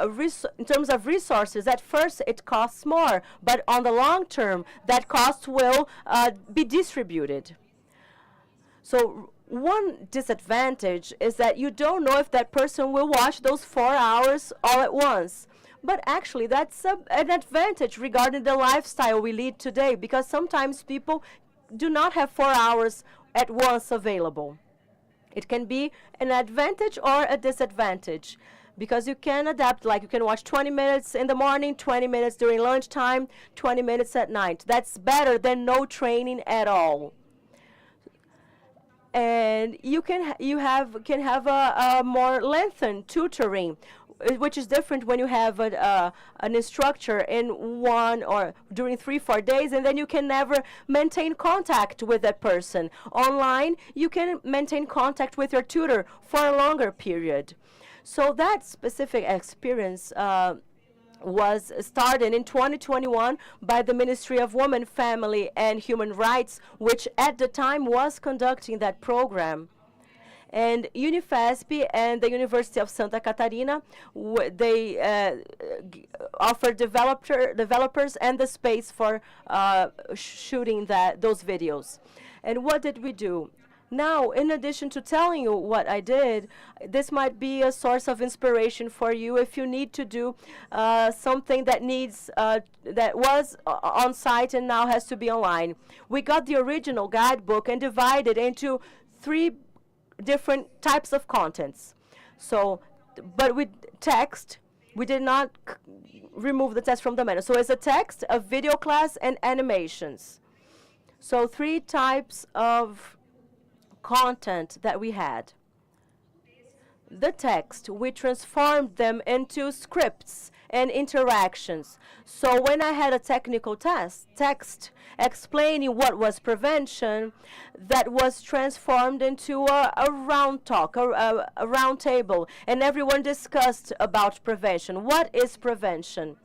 in terms of resources, at first it costs more, but on the long term, that cost will be distributed. So one disadvantage is that you don't know if that person will watch those 4 hours all at once. But actually, that's an advantage regarding the lifestyle we lead today, because sometimes people do not have 4 hours at once available. It can be an advantage or a disadvantage, because you can adapt, like you can watch 20 minutes in the morning, 20 minutes during lunchtime, 20 minutes at night. That's better than no training at all. And you can have a more lengthened tutoring, which is different when you have an instructor in one or during 3-4 days, and then you can never maintain contact with that person. Online, you can maintain contact with your tutor for a longer period. So that specific experience was started in 2021 by the Ministry of Women, Family, and Human Rights, which at the time was conducting that program. And Unifesp and the University of Santa Catarina, they offer developers and the space for shooting those videos. And what did we do? Now, in addition to telling you what I did, this might be a source of inspiration for you if you need to do something that was on site and now has to be online. We got the original guidebook and divided into 3 different types of contents. So, but with text, we did not remove the text from the manual. So it's a text, a video class, and animations. So 3 types of content that we had. The text, we transformed them into scripts and interactions. So when I had a technical text explaining what was prevention, that was transformed into a round talk, a round table, and everyone discussed about prevention. What is prevention?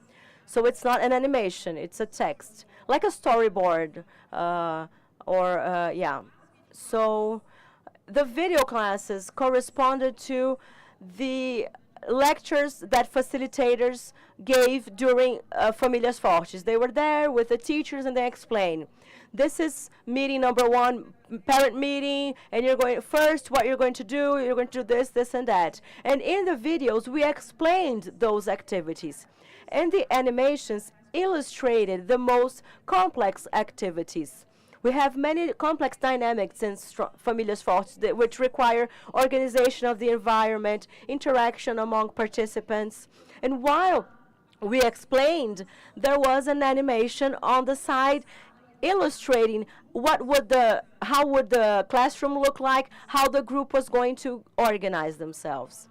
So it's not an animation, it's a text, like a storyboard, yeah. So the video classes corresponded to the lectures that facilitators gave during Famílias Fortes. They were there with the teachers and they explained. This is meeting number 1, parent meeting, and you're going first, what you're going to do, you're going to do this, this, and that. And in the videos, we explained those activities. And the animations illustrated the most complex activities. We have many complex dynamics in Famílias Fortes which require organization of the environment, interaction among participants. And while we explained, there was an animation on the side illustrating how would the classroom look like, how the group was going to organize themselves.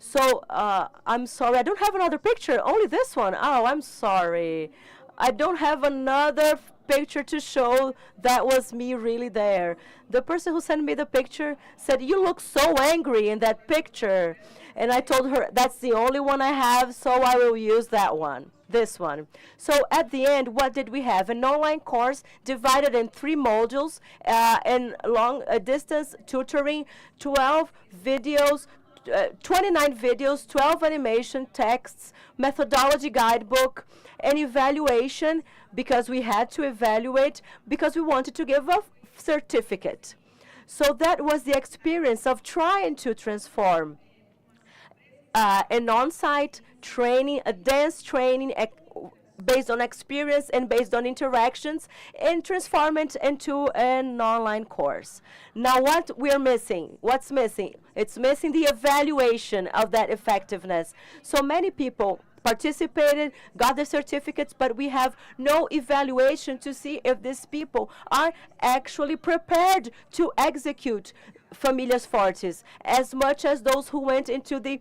So I'm sorry, I don't have another picture, only this one. Oh, I'm sorry. I don't have another picture to show that was me really there. The person who sent me the picture said, "You look so angry in that picture." And I told her, that's the only one I have, so I will use that one, this one. So at the end, what did we have? An online course divided in 3 modules, and long distance tutoring, 12 videos, 29 videos, 12 animation texts, methodology guidebook, and evaluation, because we had to evaluate, because we wanted to give a certificate. So that was the experience of trying to transform an on-site training, a dance training based on experience and based on interactions, and transform it into an online course. Now what we're missing, what's missing? It's missing the evaluation of that effectiveness. So many people participated, got the certificates, but we have no evaluation to see if these people are actually prepared to execute Famílias Fortes, as much as those who went into the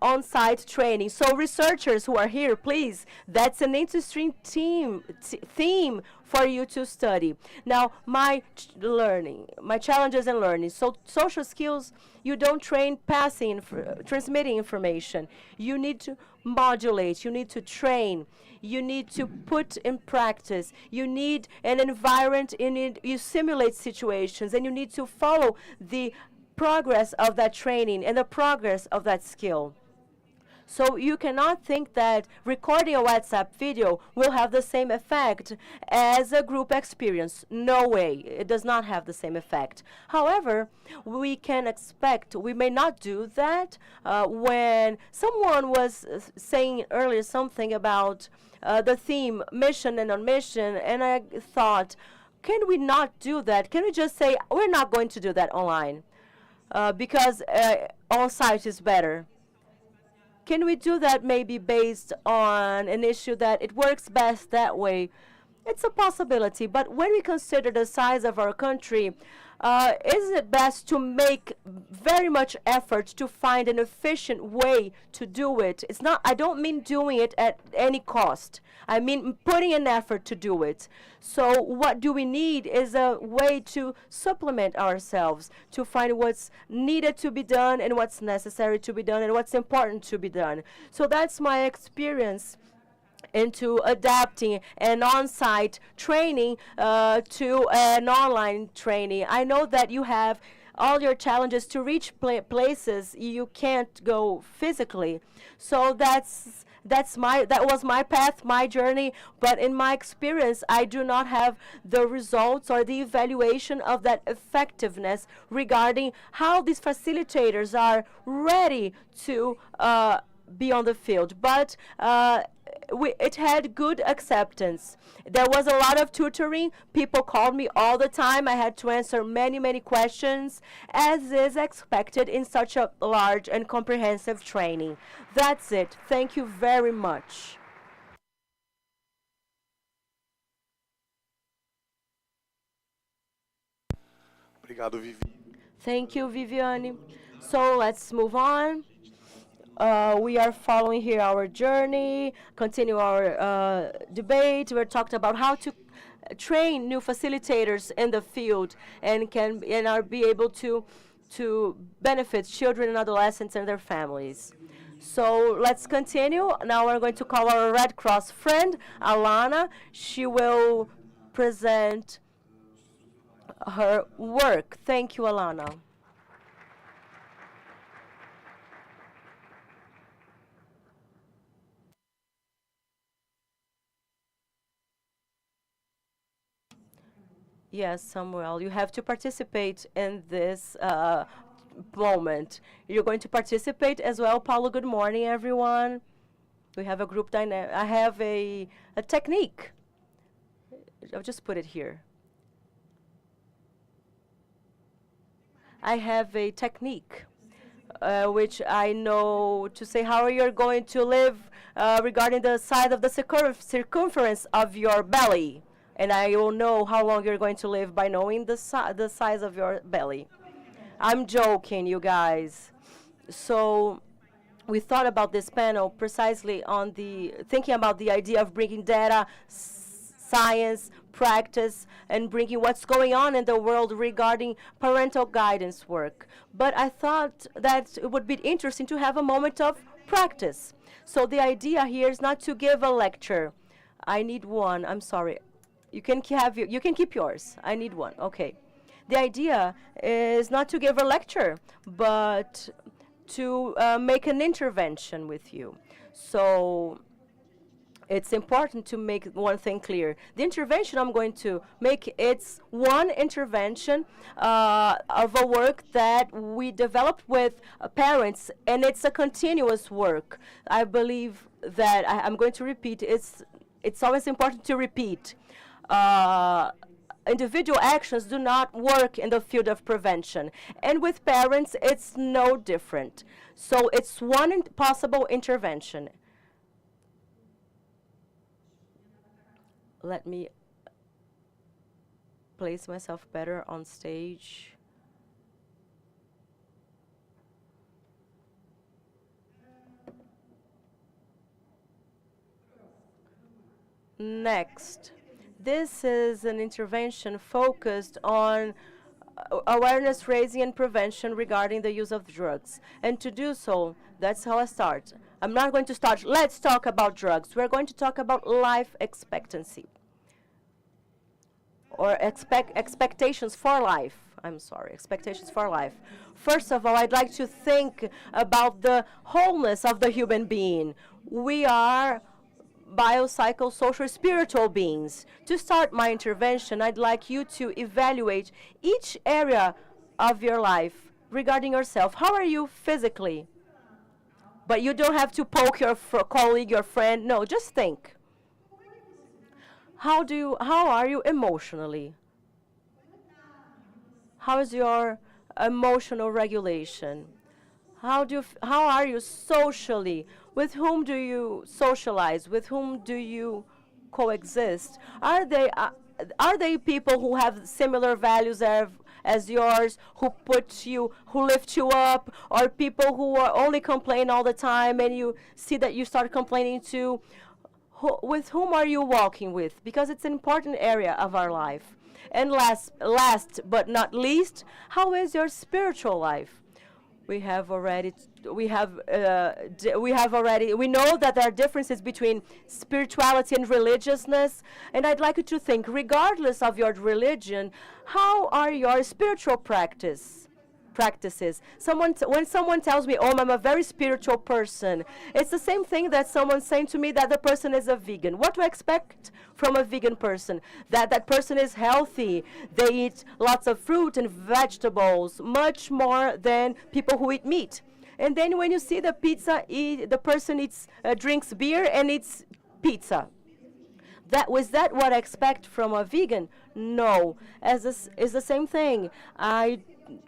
on-site training. So researchers who are here, please, that's an interesting theme for you to study. Now, my challenges in learning. So social skills, you don't train passing, transmitting information. You need to modulate, you need to train, you need to put in practice, you need an environment, you simulate situations, and you need to follow the progress of that training and the progress of that skill. So you cannot think that recording a WhatsApp video will have the same effect as a group experience. No way. It does not have the same effect. However, we can expect, we may not do that. When someone was saying earlier something about the theme, mission and non-mission, and I thought, can we not do that? Can we just say, we're not going to do that online because on-site is better? Can we do that maybe based on an issue that it works best that way? It's a possibility, but when we consider the size of our country, is it best to make very much effort to find an efficient way to do it? It's not, I don't mean doing it at any cost. I mean putting an effort to do it. So what do we need is a way to supplement ourselves, to find what's needed to be done and what's necessary to be done and what's important to be done. So that's my experience into adapting an on-site training to an online training. I know that you have all your challenges to reach places you can't go physically. So that was my path, my journey, but in my experience, I do not have the results or the evaluation of that effectiveness regarding how these facilitators are ready to be on the field. But it had good acceptance. There was a lot of tutoring. People called me all the time. I had to answer many, many questions, as is expected in such a large and comprehensive training. That's it. Thank you very much. Obrigado, Vivi. Thank you, Viviane. So let's move on. We are following here our journey, continue our debate. We're talking about how to train new facilitators in the field and are be able to benefit children and adolescents and their families. So let's continue. Now we're going to call our Red Cross friend, Alana. She will present her work. Thank you, Alana. Yes, Samuel, you have to participate in this moment. You're going to participate as well. Paulo, good morning, everyone. We have a group dynamic. I have a technique. I'll just put it here. I have a technique which I know to say how you're going to live regarding the size of the circumference of your belly. And I will know how long you're going to live by knowing the size of your belly. I'm joking, you guys. So we thought about this panel precisely on thinking about the idea of bringing data, science, practice, and bringing what's going on in the world regarding parental guidance work. But I thought that it would be interesting to have a moment of practice. So the idea here is not to give a lecture. I need one. I'm sorry. You can keep yours. I need one. Okay. The idea is not to give a lecture, but to make an intervention with you. So it's important to make one thing clear. The intervention I'm going to make, it's one intervention of a work that we developed with parents, and it's a continuous work. I believe that I'm going to repeat. It's always important to repeat. Individual actions do not work in the field of prevention. And with parents, it's no different. So it's one possible intervention. Let me place myself better on stage. Next. this is an intervention focused on awareness raising and prevention regarding the use of drugs. And to do so, that's how I start. I'm not going to start, let's talk about drugs. We're going to talk about life expectancy. Or expectations for life. I'm sorry, expectations for life. First of all, I'd like to think about the wholeness of the human being. We are biopsycho, social, spiritual beings. To start my intervention, I'd like you to evaluate each area of your life regarding yourself. How are you physically? But you don't have to poke your colleague, your friend. No, just think. How are you emotionally? How is your emotional regulation? How are you socially? With whom do you socialize? With whom do you coexist? Are they people who have similar values as yours, who lift you up, or people who are only complain all the time and you see that you start complaining too? With whom are you walking with? Because it's an important area of our life. And last but not least, how is your spiritual life? We know that there are differences between spirituality and religiousness, and I'd like you to think, regardless of your religion, how are your spiritual practices? When someone tells me, "Oh, I'm a very spiritual person," it's the same thing that someone saying to me that the person is a vegan. What do I expect from a vegan person? That person is healthy. They eat lots of fruit and vegetables, much more than people who eat meat. And then when you see the person drinks beer and eats pizza. Was that what I expect from a vegan? No, is the same thing.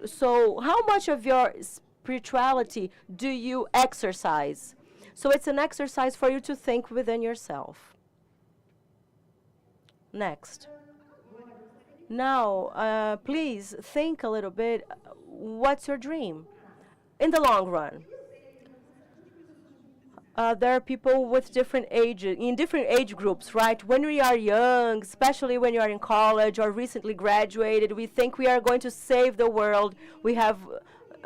So how much of your spirituality do you exercise? So it's an exercise for you to think within yourself. Next. Now, please think a little bit, what's your dream in the long run? There are people with different ages, in different age groups, right? When we are young, especially when you are in college or recently graduated, we think we are going to save the world. We have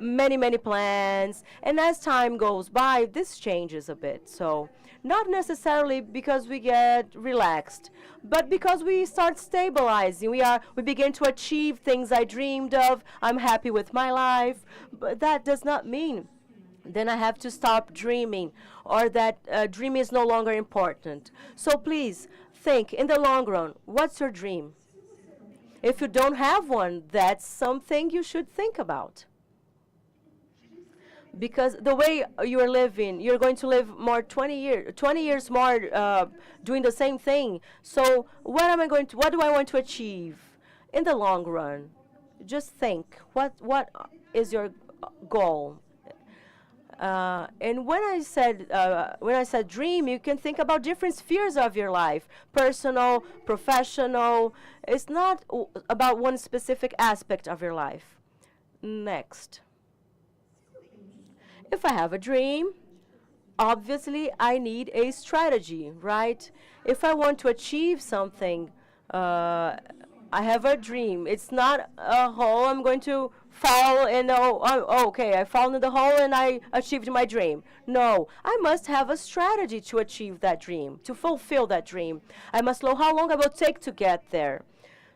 many, many plans. And as time goes by, this changes a bit. So not necessarily because we get relaxed, but because we start stabilizing. We begin to achieve things I dreamed of. I'm happy with my life. But that does not mean then I have to stop dreaming, or that dream is no longer important. So please think in the long run, what's your dream? If you don't have one, that's something you should think about. Because the way you're living, you're going to live more 20 years more doing the same thing. So what do I want to achieve in the long run? Just think, what is your goal? And when I said dream, you can think about different spheres of your life: personal, professional. It's not about one specific aspect of your life. Next. If I have a dream, obviously I need a strategy, right? If I want to achieve something, I have a dream. It's not a hole I'm going to fall and okay, I fall in the hole and I achieved my dream. No, I must have a strategy to achieve that dream, to fulfill that dream. I must know how long I will take to get there.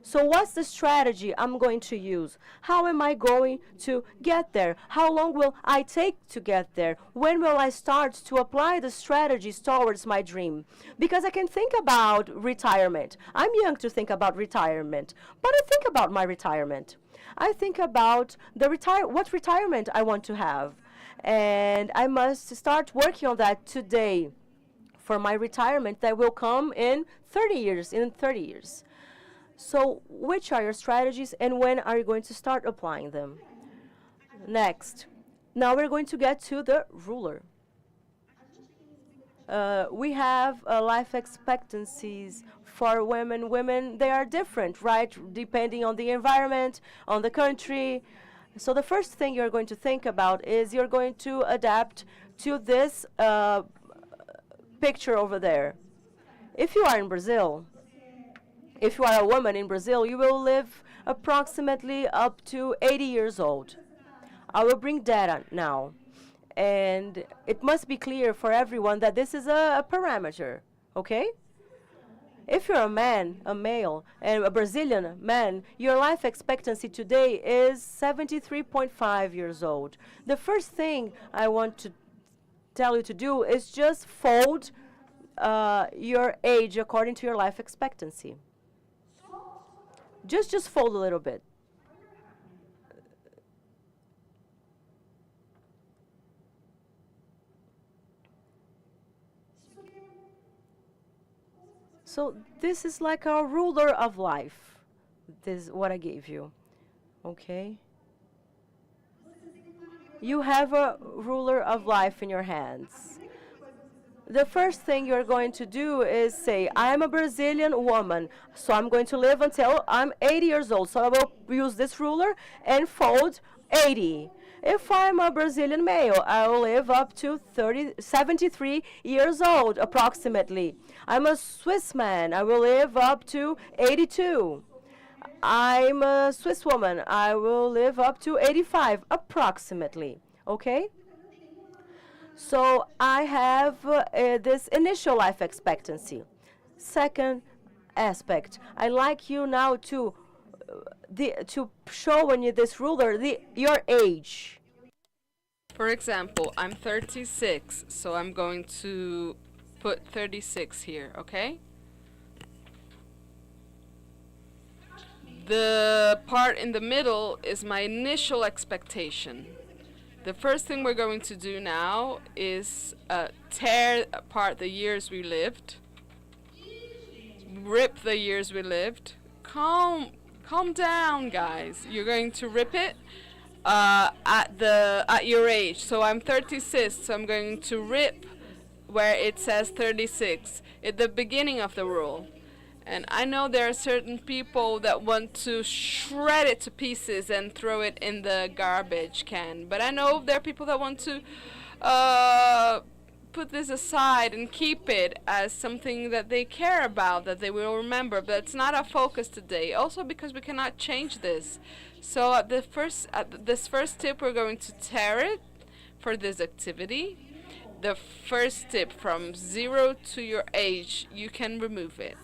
So what's the strategy I'm going to use? How am I going to get there? How long will I take to get there? When will I start to apply the strategies towards my dream? Because I can think about retirement. I'm young to think about retirement, but I think about my retirement. I think about what retirement I want to have. And I must start working on that today for my retirement that will come in 30 years. So which are your strategies and when are you going to start applying them? Next. Now we're going to get to the ruler. We have life expectancies for women. Women, they are different, right? Depending on the environment, on the country. So the first thing you're going to think about is you're going to adapt to this picture over there. If you are in Brazil, If you are a woman in Brazil, you will live approximately up to 80 years old. I will bring data now. And it must be clear for everyone that this is a parameter, okay? If you're a man, a male, and a Brazilian man, your life expectancy today is 73.5 years old. The first thing I want to tell you to do is just fold your age according to your life expectancy. Just fold a little bit. So this is like a ruler of life. This is what I gave you. Okay? You have a ruler of life in your hands. The first thing you're going to do is say, I'm a Brazilian woman, so I'm going to live until I'm 80 years old. So I will use this ruler and fold 80. If I'm a Brazilian male, I will live up to 73 years old, approximately. I'm a Swiss man. I will live up to 82. I'm a Swiss woman. I will live up to 85, approximately. Okay? So I have this initial life expectancy. Second aspect, I like you now to show on you this ruler your age. For example, I'm 36, so I'm going to put 36 here, okay? The part in the middle is my initial expectation. The first thing we're going to do now is tear apart the years we lived, rip the years we lived. Calm down, guys. You're going to rip it at your age. So I'm 36, so I'm going to rip where it says 36 at the beginning of the rule. And I know there are certain people that want to shred it to pieces and throw it in the garbage can. But I know there are people that want to put this aside and keep it as something that they care about, that they will remember. But it's not our focus today. Also because we cannot change this. So at this first tip, we're going to tear it for this activity. The first tip, from 0 to your age, you can remove it.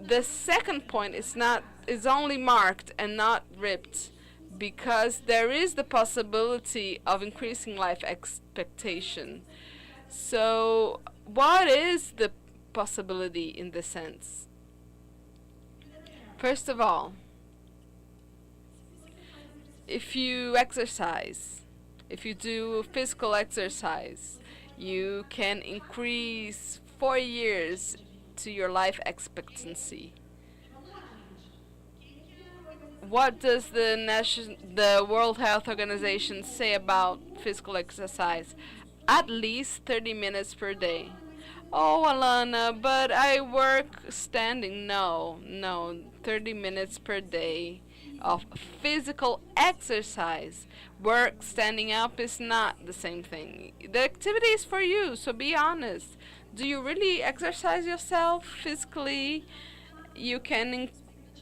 The second point is only marked and not ripped because there is the possibility of increasing life expectation. So what is the possibility in this sense? First of all, if you exercise, if you do physical exercise, you can increase 4 years to your life expectancy. What does the World Health Organization say about physical exercise? At least 30 minutes per day. Oh, Alana, but I work standing. No, 30 minutes per day of physical exercise. Work standing up is not the same thing. The activity is for you, so be honest. Do you really exercise yourself physically? You can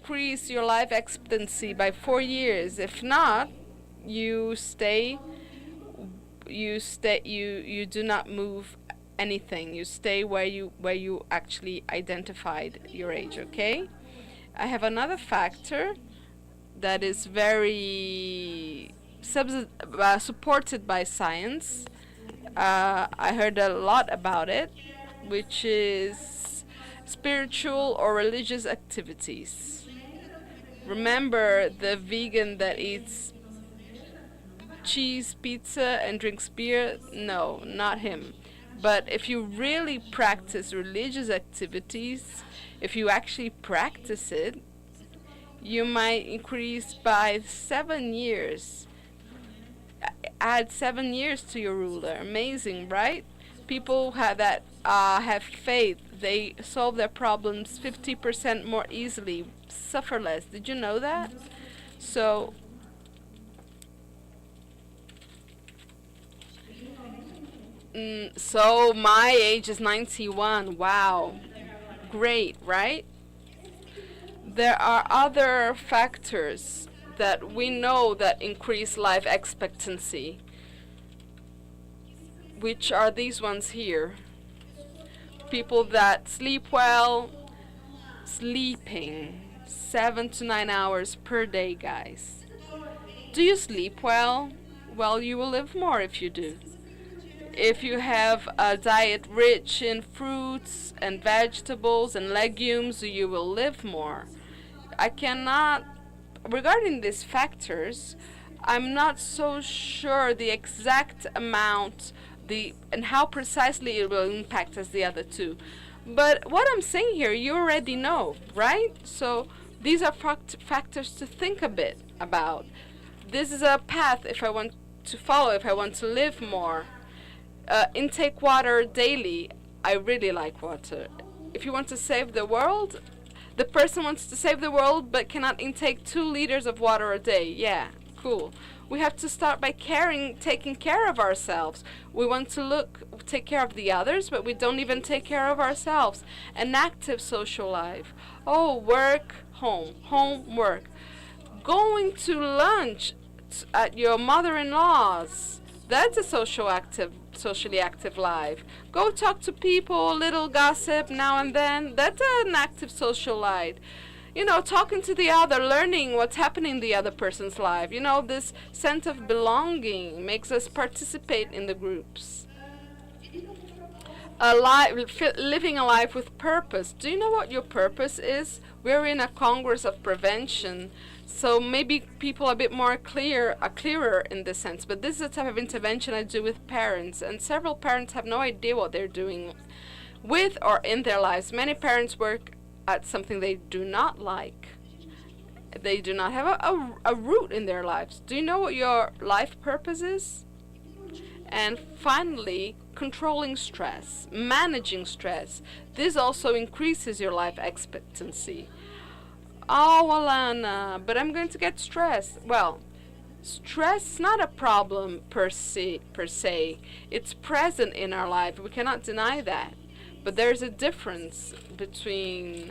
increase your life expectancy by 4 years. If not, you do not move anything. You stay where you actually identified your age, okay? I have another factor that is very supported by science. I heard a lot about it, which is spiritual or religious activities. Remember the vegan that eats cheese, pizza, and drinks beer? No, not him. But if you really practice religious activities, if you actually practice it, you might increase by 7 years. Add 7 years to your ruler. Amazing, right? People that have faith, they solve their problems 50% more easily, suffer less. Did you know that? So my age is 91. Wow. Great, right? There are other factors that we know that increase life expectancy, which are these ones here. People that sleep well, sleeping 7 to 9 hours per day, guys. Do you sleep well? Well, you will live more if you do. If you have a diet rich in fruits and vegetables and legumes, you will live more. I cannot, regarding these factors, I'm not so sure the exact amount and how precisely it will impact as the other two. But what I'm saying here, you already know, right? So these are factors to think a bit about. This is a path if I want to follow, if I want to live more. Intake water daily. I really like water. If you want to save the world, the person wants to save the world but cannot intake 2 liters of water a day. Yeah, cool. We have to start by taking care of ourselves. We want to take care of the others, but we don't even take care of ourselves. An active social life. Oh, work, home, home, work. Going to lunch at your mother-in-law's. That's a socially active life. Go talk to people, little gossip now and then. That's an active social life. You know, talking to the other, learning what's happening in the other person's life. You know, this sense of belonging makes us participate in the groups. Living a life with purpose. Do you know what your purpose is? We're in a Congress of Prevention, so maybe people are a bit more clearer in this sense. But this is the type of intervention I do with parents, and several parents have no idea what they're doing with or in their lives. Many parents work at something they do not like. They do not have a root in their lives. Do you know what your life purpose is? And finally, controlling stress, managing stress. This also increases your life expectancy. Oh, Alana, but I'm going to get stressed. Well, stress is not a problem per se. It's present in our life. We cannot deny that. But there's a difference between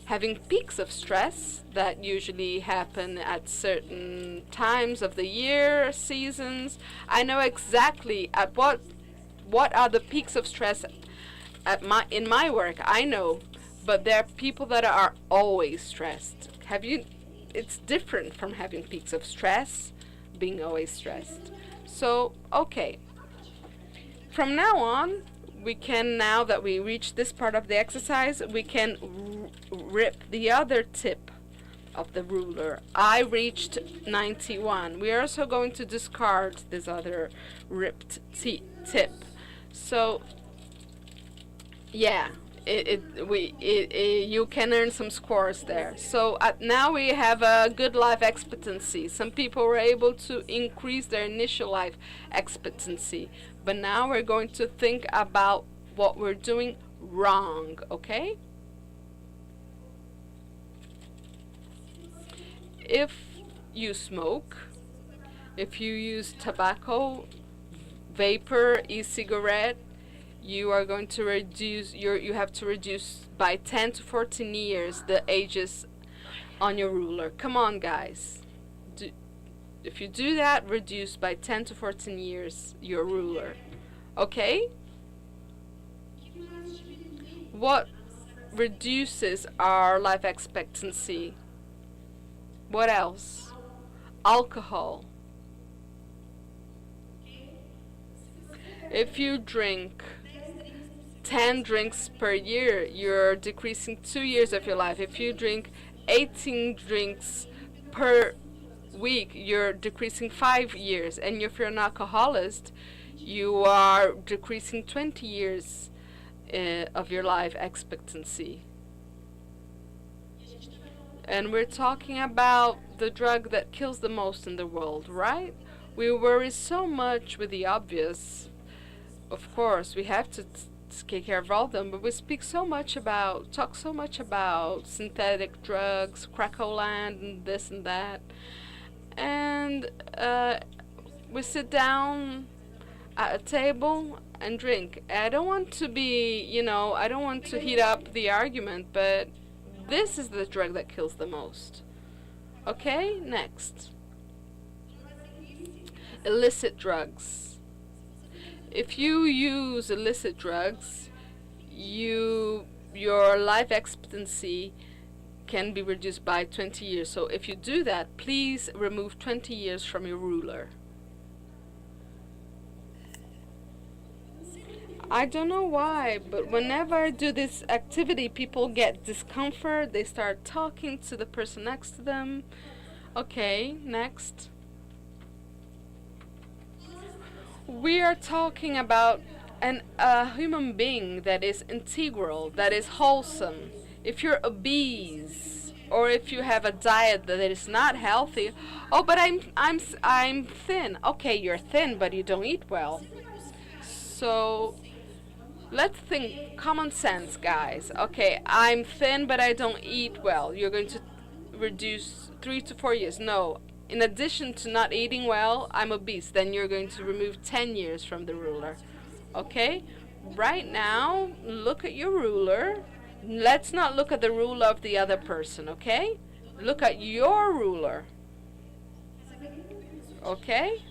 having peaks of stress that usually happen at certain times of the year, seasons. I know exactly at what are the peaks of stress in my work. I know, but there are people that are always stressed. It's different from having peaks of stress, being always stressed. So, okay. From now on, now that we reach this part of the exercise, we can rip the other tip of the ruler. I reached 91. We are also going to discard this other ripped tip. So, yeah, you can earn some scores there. So now we have a good life expectancy. Some people were able to increase their initial life expectancy. But now we're going to think about what we're doing wrong, okay? If you smoke, if you use tobacco, vapor, e-cigarette, you are going to you have to reduce by 10 to 14 years the ages on your ruler. Come on, guys. If you do that, reduce by 10 to 14 years your ruler. Okay? What reduces our life expectancy? What else? Alcohol. If you drink 10 drinks per year, you're decreasing 2 years of your life. If you drink 18 drinks per week, you're decreasing 5 years. And if you're an alcoholist, you are decreasing 20 years of your life expectancy. And we're talking about the drug that kills the most in the world, right? We worry so much with the obvious. Of course, we have to take care of all of them, but we talk so much about synthetic drugs, Krakoland, and this and that. And we sit down at a table and drink. I don't want to be, I don't want to heat up the argument, but This is the drug that kills the most. Okay, next. Illicit drugs. If you use illicit drugs, your life expectancy can be reduced by 20 years. So if you do that, please remove 20 years from your ruler. I don't know why, but whenever I do this activity, people get discomfort. They start talking to the person next to them. Okay, next. We are talking about a human being that is integral, that is wholesome. If you're obese, or if you have a diet that is not healthy, oh, but I'm thin. Okay, you're thin, but you don't eat well. So let's think common sense, guys. Okay, I'm thin, but I don't eat well. You're going to reduce 3 to 4 years. No. In addition to not eating well, I'm obese. Then you're going to remove 10 years from the ruler. Okay? Right now, look at your ruler. Let's not look at the ruler of the other person, okay? Look at your ruler. Okay?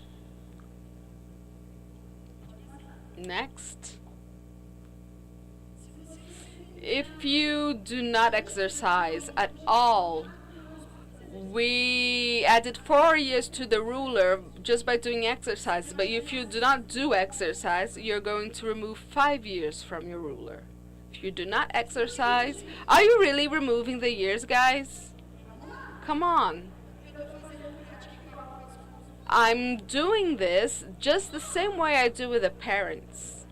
Next. If you do not exercise at all, we added 4 years to the ruler just by doing exercise. But if you do not do exercise, you're going to remove 5 years from your ruler. If you do not exercise, are you really removing the years, guys? Come on. I'm doing this just the same way I do with the parents.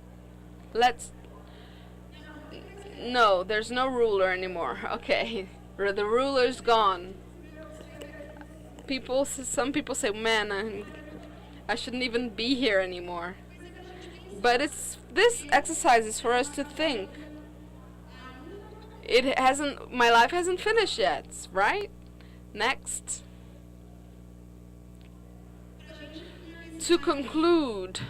No, there's no ruler anymore. Okay, the ruler's gone. Some people say, man, I shouldn't even be here anymore. But this exercise is for us to think. My life hasn't finished yet, right? Next. To conclude,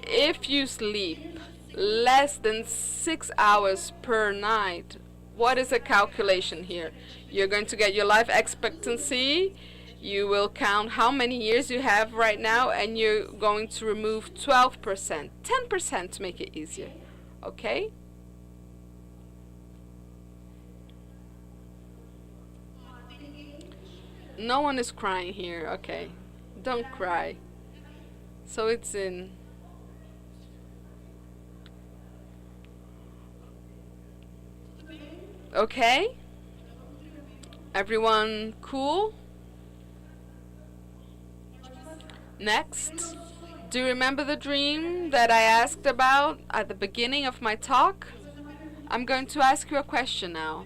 if you sleep less than 6 hours per night, what is the calculation here? You're going to get your life expectancy. You will count how many years you have right now, and you're going to remove 12%, 10% to make it easier. Okay? No one is crying here. Okay. Don't cry. So it's in. Okay? Everyone cool? Next. Do you remember the dream that I asked about at the beginning of my talk? I'm going to ask you a question now.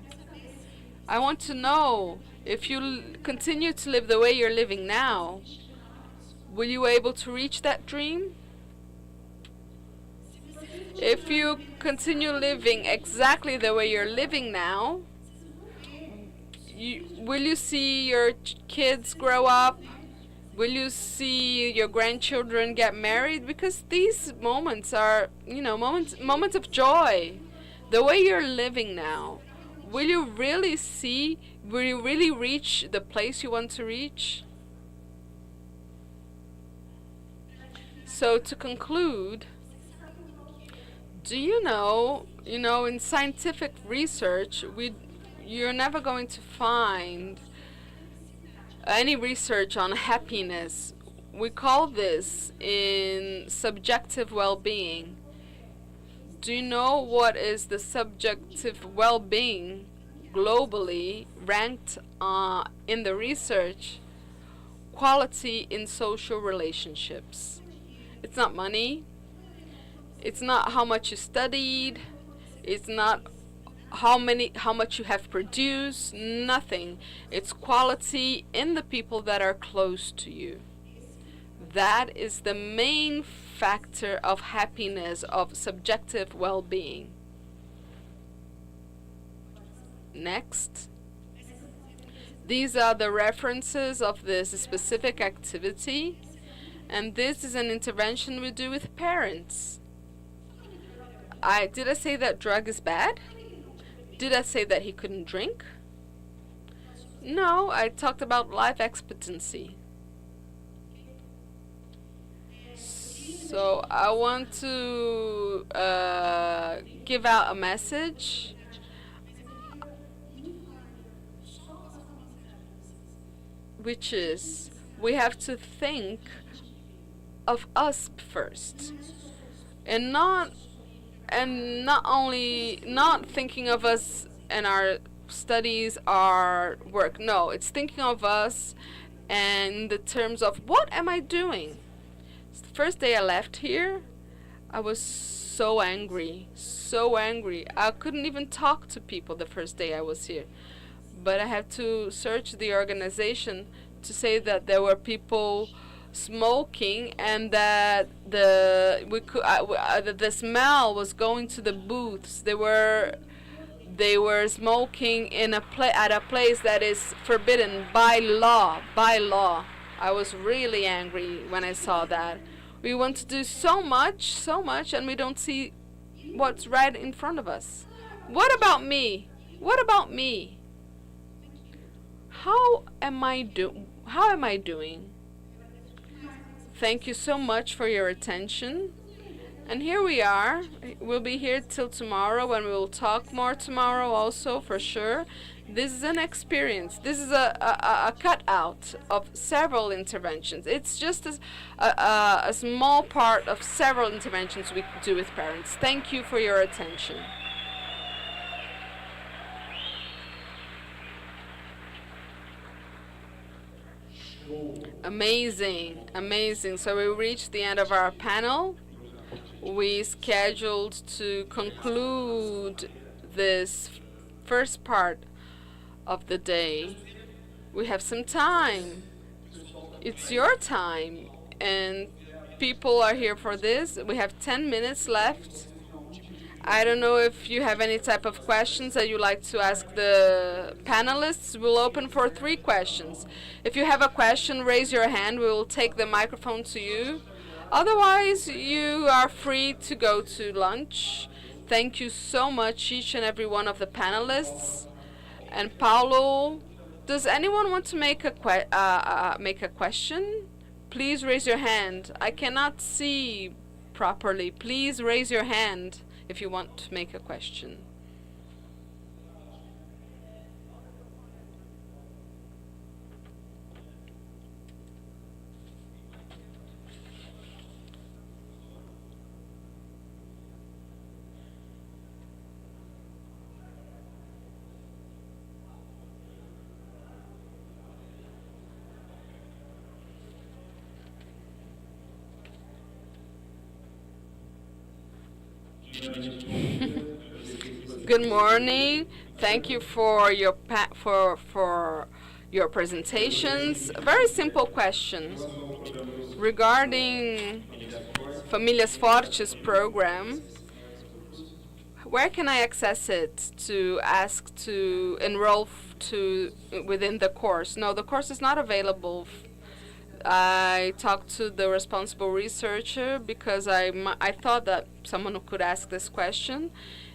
I want to know, if you continue to live the way you're living now, will you be able to reach that dream? If you continue living exactly the way you're living now, will you see your kids grow up? Will you see your grandchildren get married? Because these moments are, moments of joy. The way you're living now, will you really reach the place you want to reach? So to conclude, do you know, in scientific research, you're never going to find any research on happiness. We call this in subjective well-being. Do you know what is the subjective well-being globally ranked in the research? Quality in social relationships. It's not money. It's not how much you studied. It's not how much you have produced. Nothing. It's quality in the people that are close to you. That is the main factor of happiness, of subjective well-being. Next. These are the references of this specific activity, and this is an intervention we do with parents. Did I say that drug is bad? Did I say that he couldn't drink? No, I talked about life expectancy. So I want to give out a message. Which is, we have to think of us first, and not only not thinking of us and our studies, our work. No, it's thinking of us and the terms of what am I doing. The first day I left here, I was so angry, so angry. I couldn't even talk to people the first day I was here. But I had to search the organization to say that there were people smoking and that the smell was going to the booths. They were smoking in at a place that is forbidden by law. By law. I was really angry when I saw that. We want to do so much, and we don't see what's right in front of us. What about me? What about me? How am I doing? Thank you so much for your attention. And here we are. We'll be here till tomorrow, and we will talk more tomorrow also, for sure. This is an experience. This is a cutout of several interventions. It's just a small part of several interventions we do with parents. Thank you for your attention. Amazing, amazing. So we reached the end of our panel. We scheduled to conclude this first part of the day. We have some time. It's your time, and people are here for this. We have 10 minutes left. I don't know if you have any type of questions that you'd like to ask the panelists. We'll open for 3 questions. If you have a question, raise your hand. We will take the microphone to you. Otherwise, you are free to go to lunch. Thank you so much, each and every one of the panelists. And Paulo, does anyone want to make a question? Please raise your hand. I cannot see properly. Please raise your hand if you want to make a question. Good morning. Thank you for your for your presentations. A very simple question regarding Famílias Fortes program. Where can I access it to ask to enroll within the course? No, the course is not available. I talked to the responsible researcher because I thought that someone could ask this question.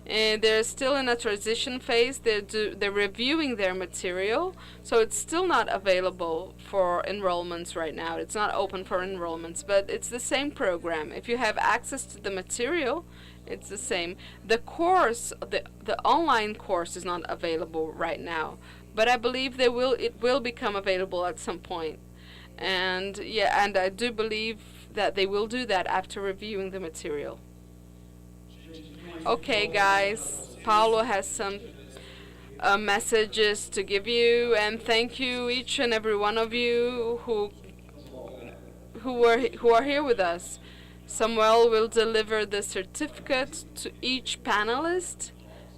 And they're still in a transition phase. They're reviewing their material, so it's still not available for enrollments right now. It's not open for enrollments, but it's the same program. If you have access to the material, it's the same. The course, the online course is not available right now, but I believe it will become available at some point. And yeah, and I do believe that they will do that after reviewing the material. Okay, guys, Paulo has some messages to give you, and thank you each and every one of you who are here with us. Samuel will deliver the certificate to each panelist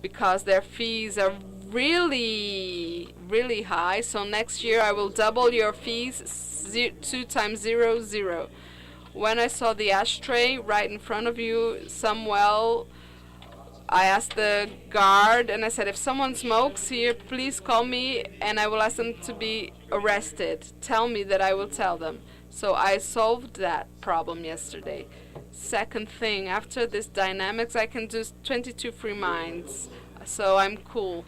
because their fees are really, really high. So next year I will double your fees. 2 times 0, 0. When I saw the ashtray right in front of you, Samuel, I asked the guard and I said, if someone smokes here, please call me and I will ask them to be arrested. Tell me that I will tell them. So I solved that problem yesterday. Second thing, after this dynamics, I can do 22 free minds. So I'm cool.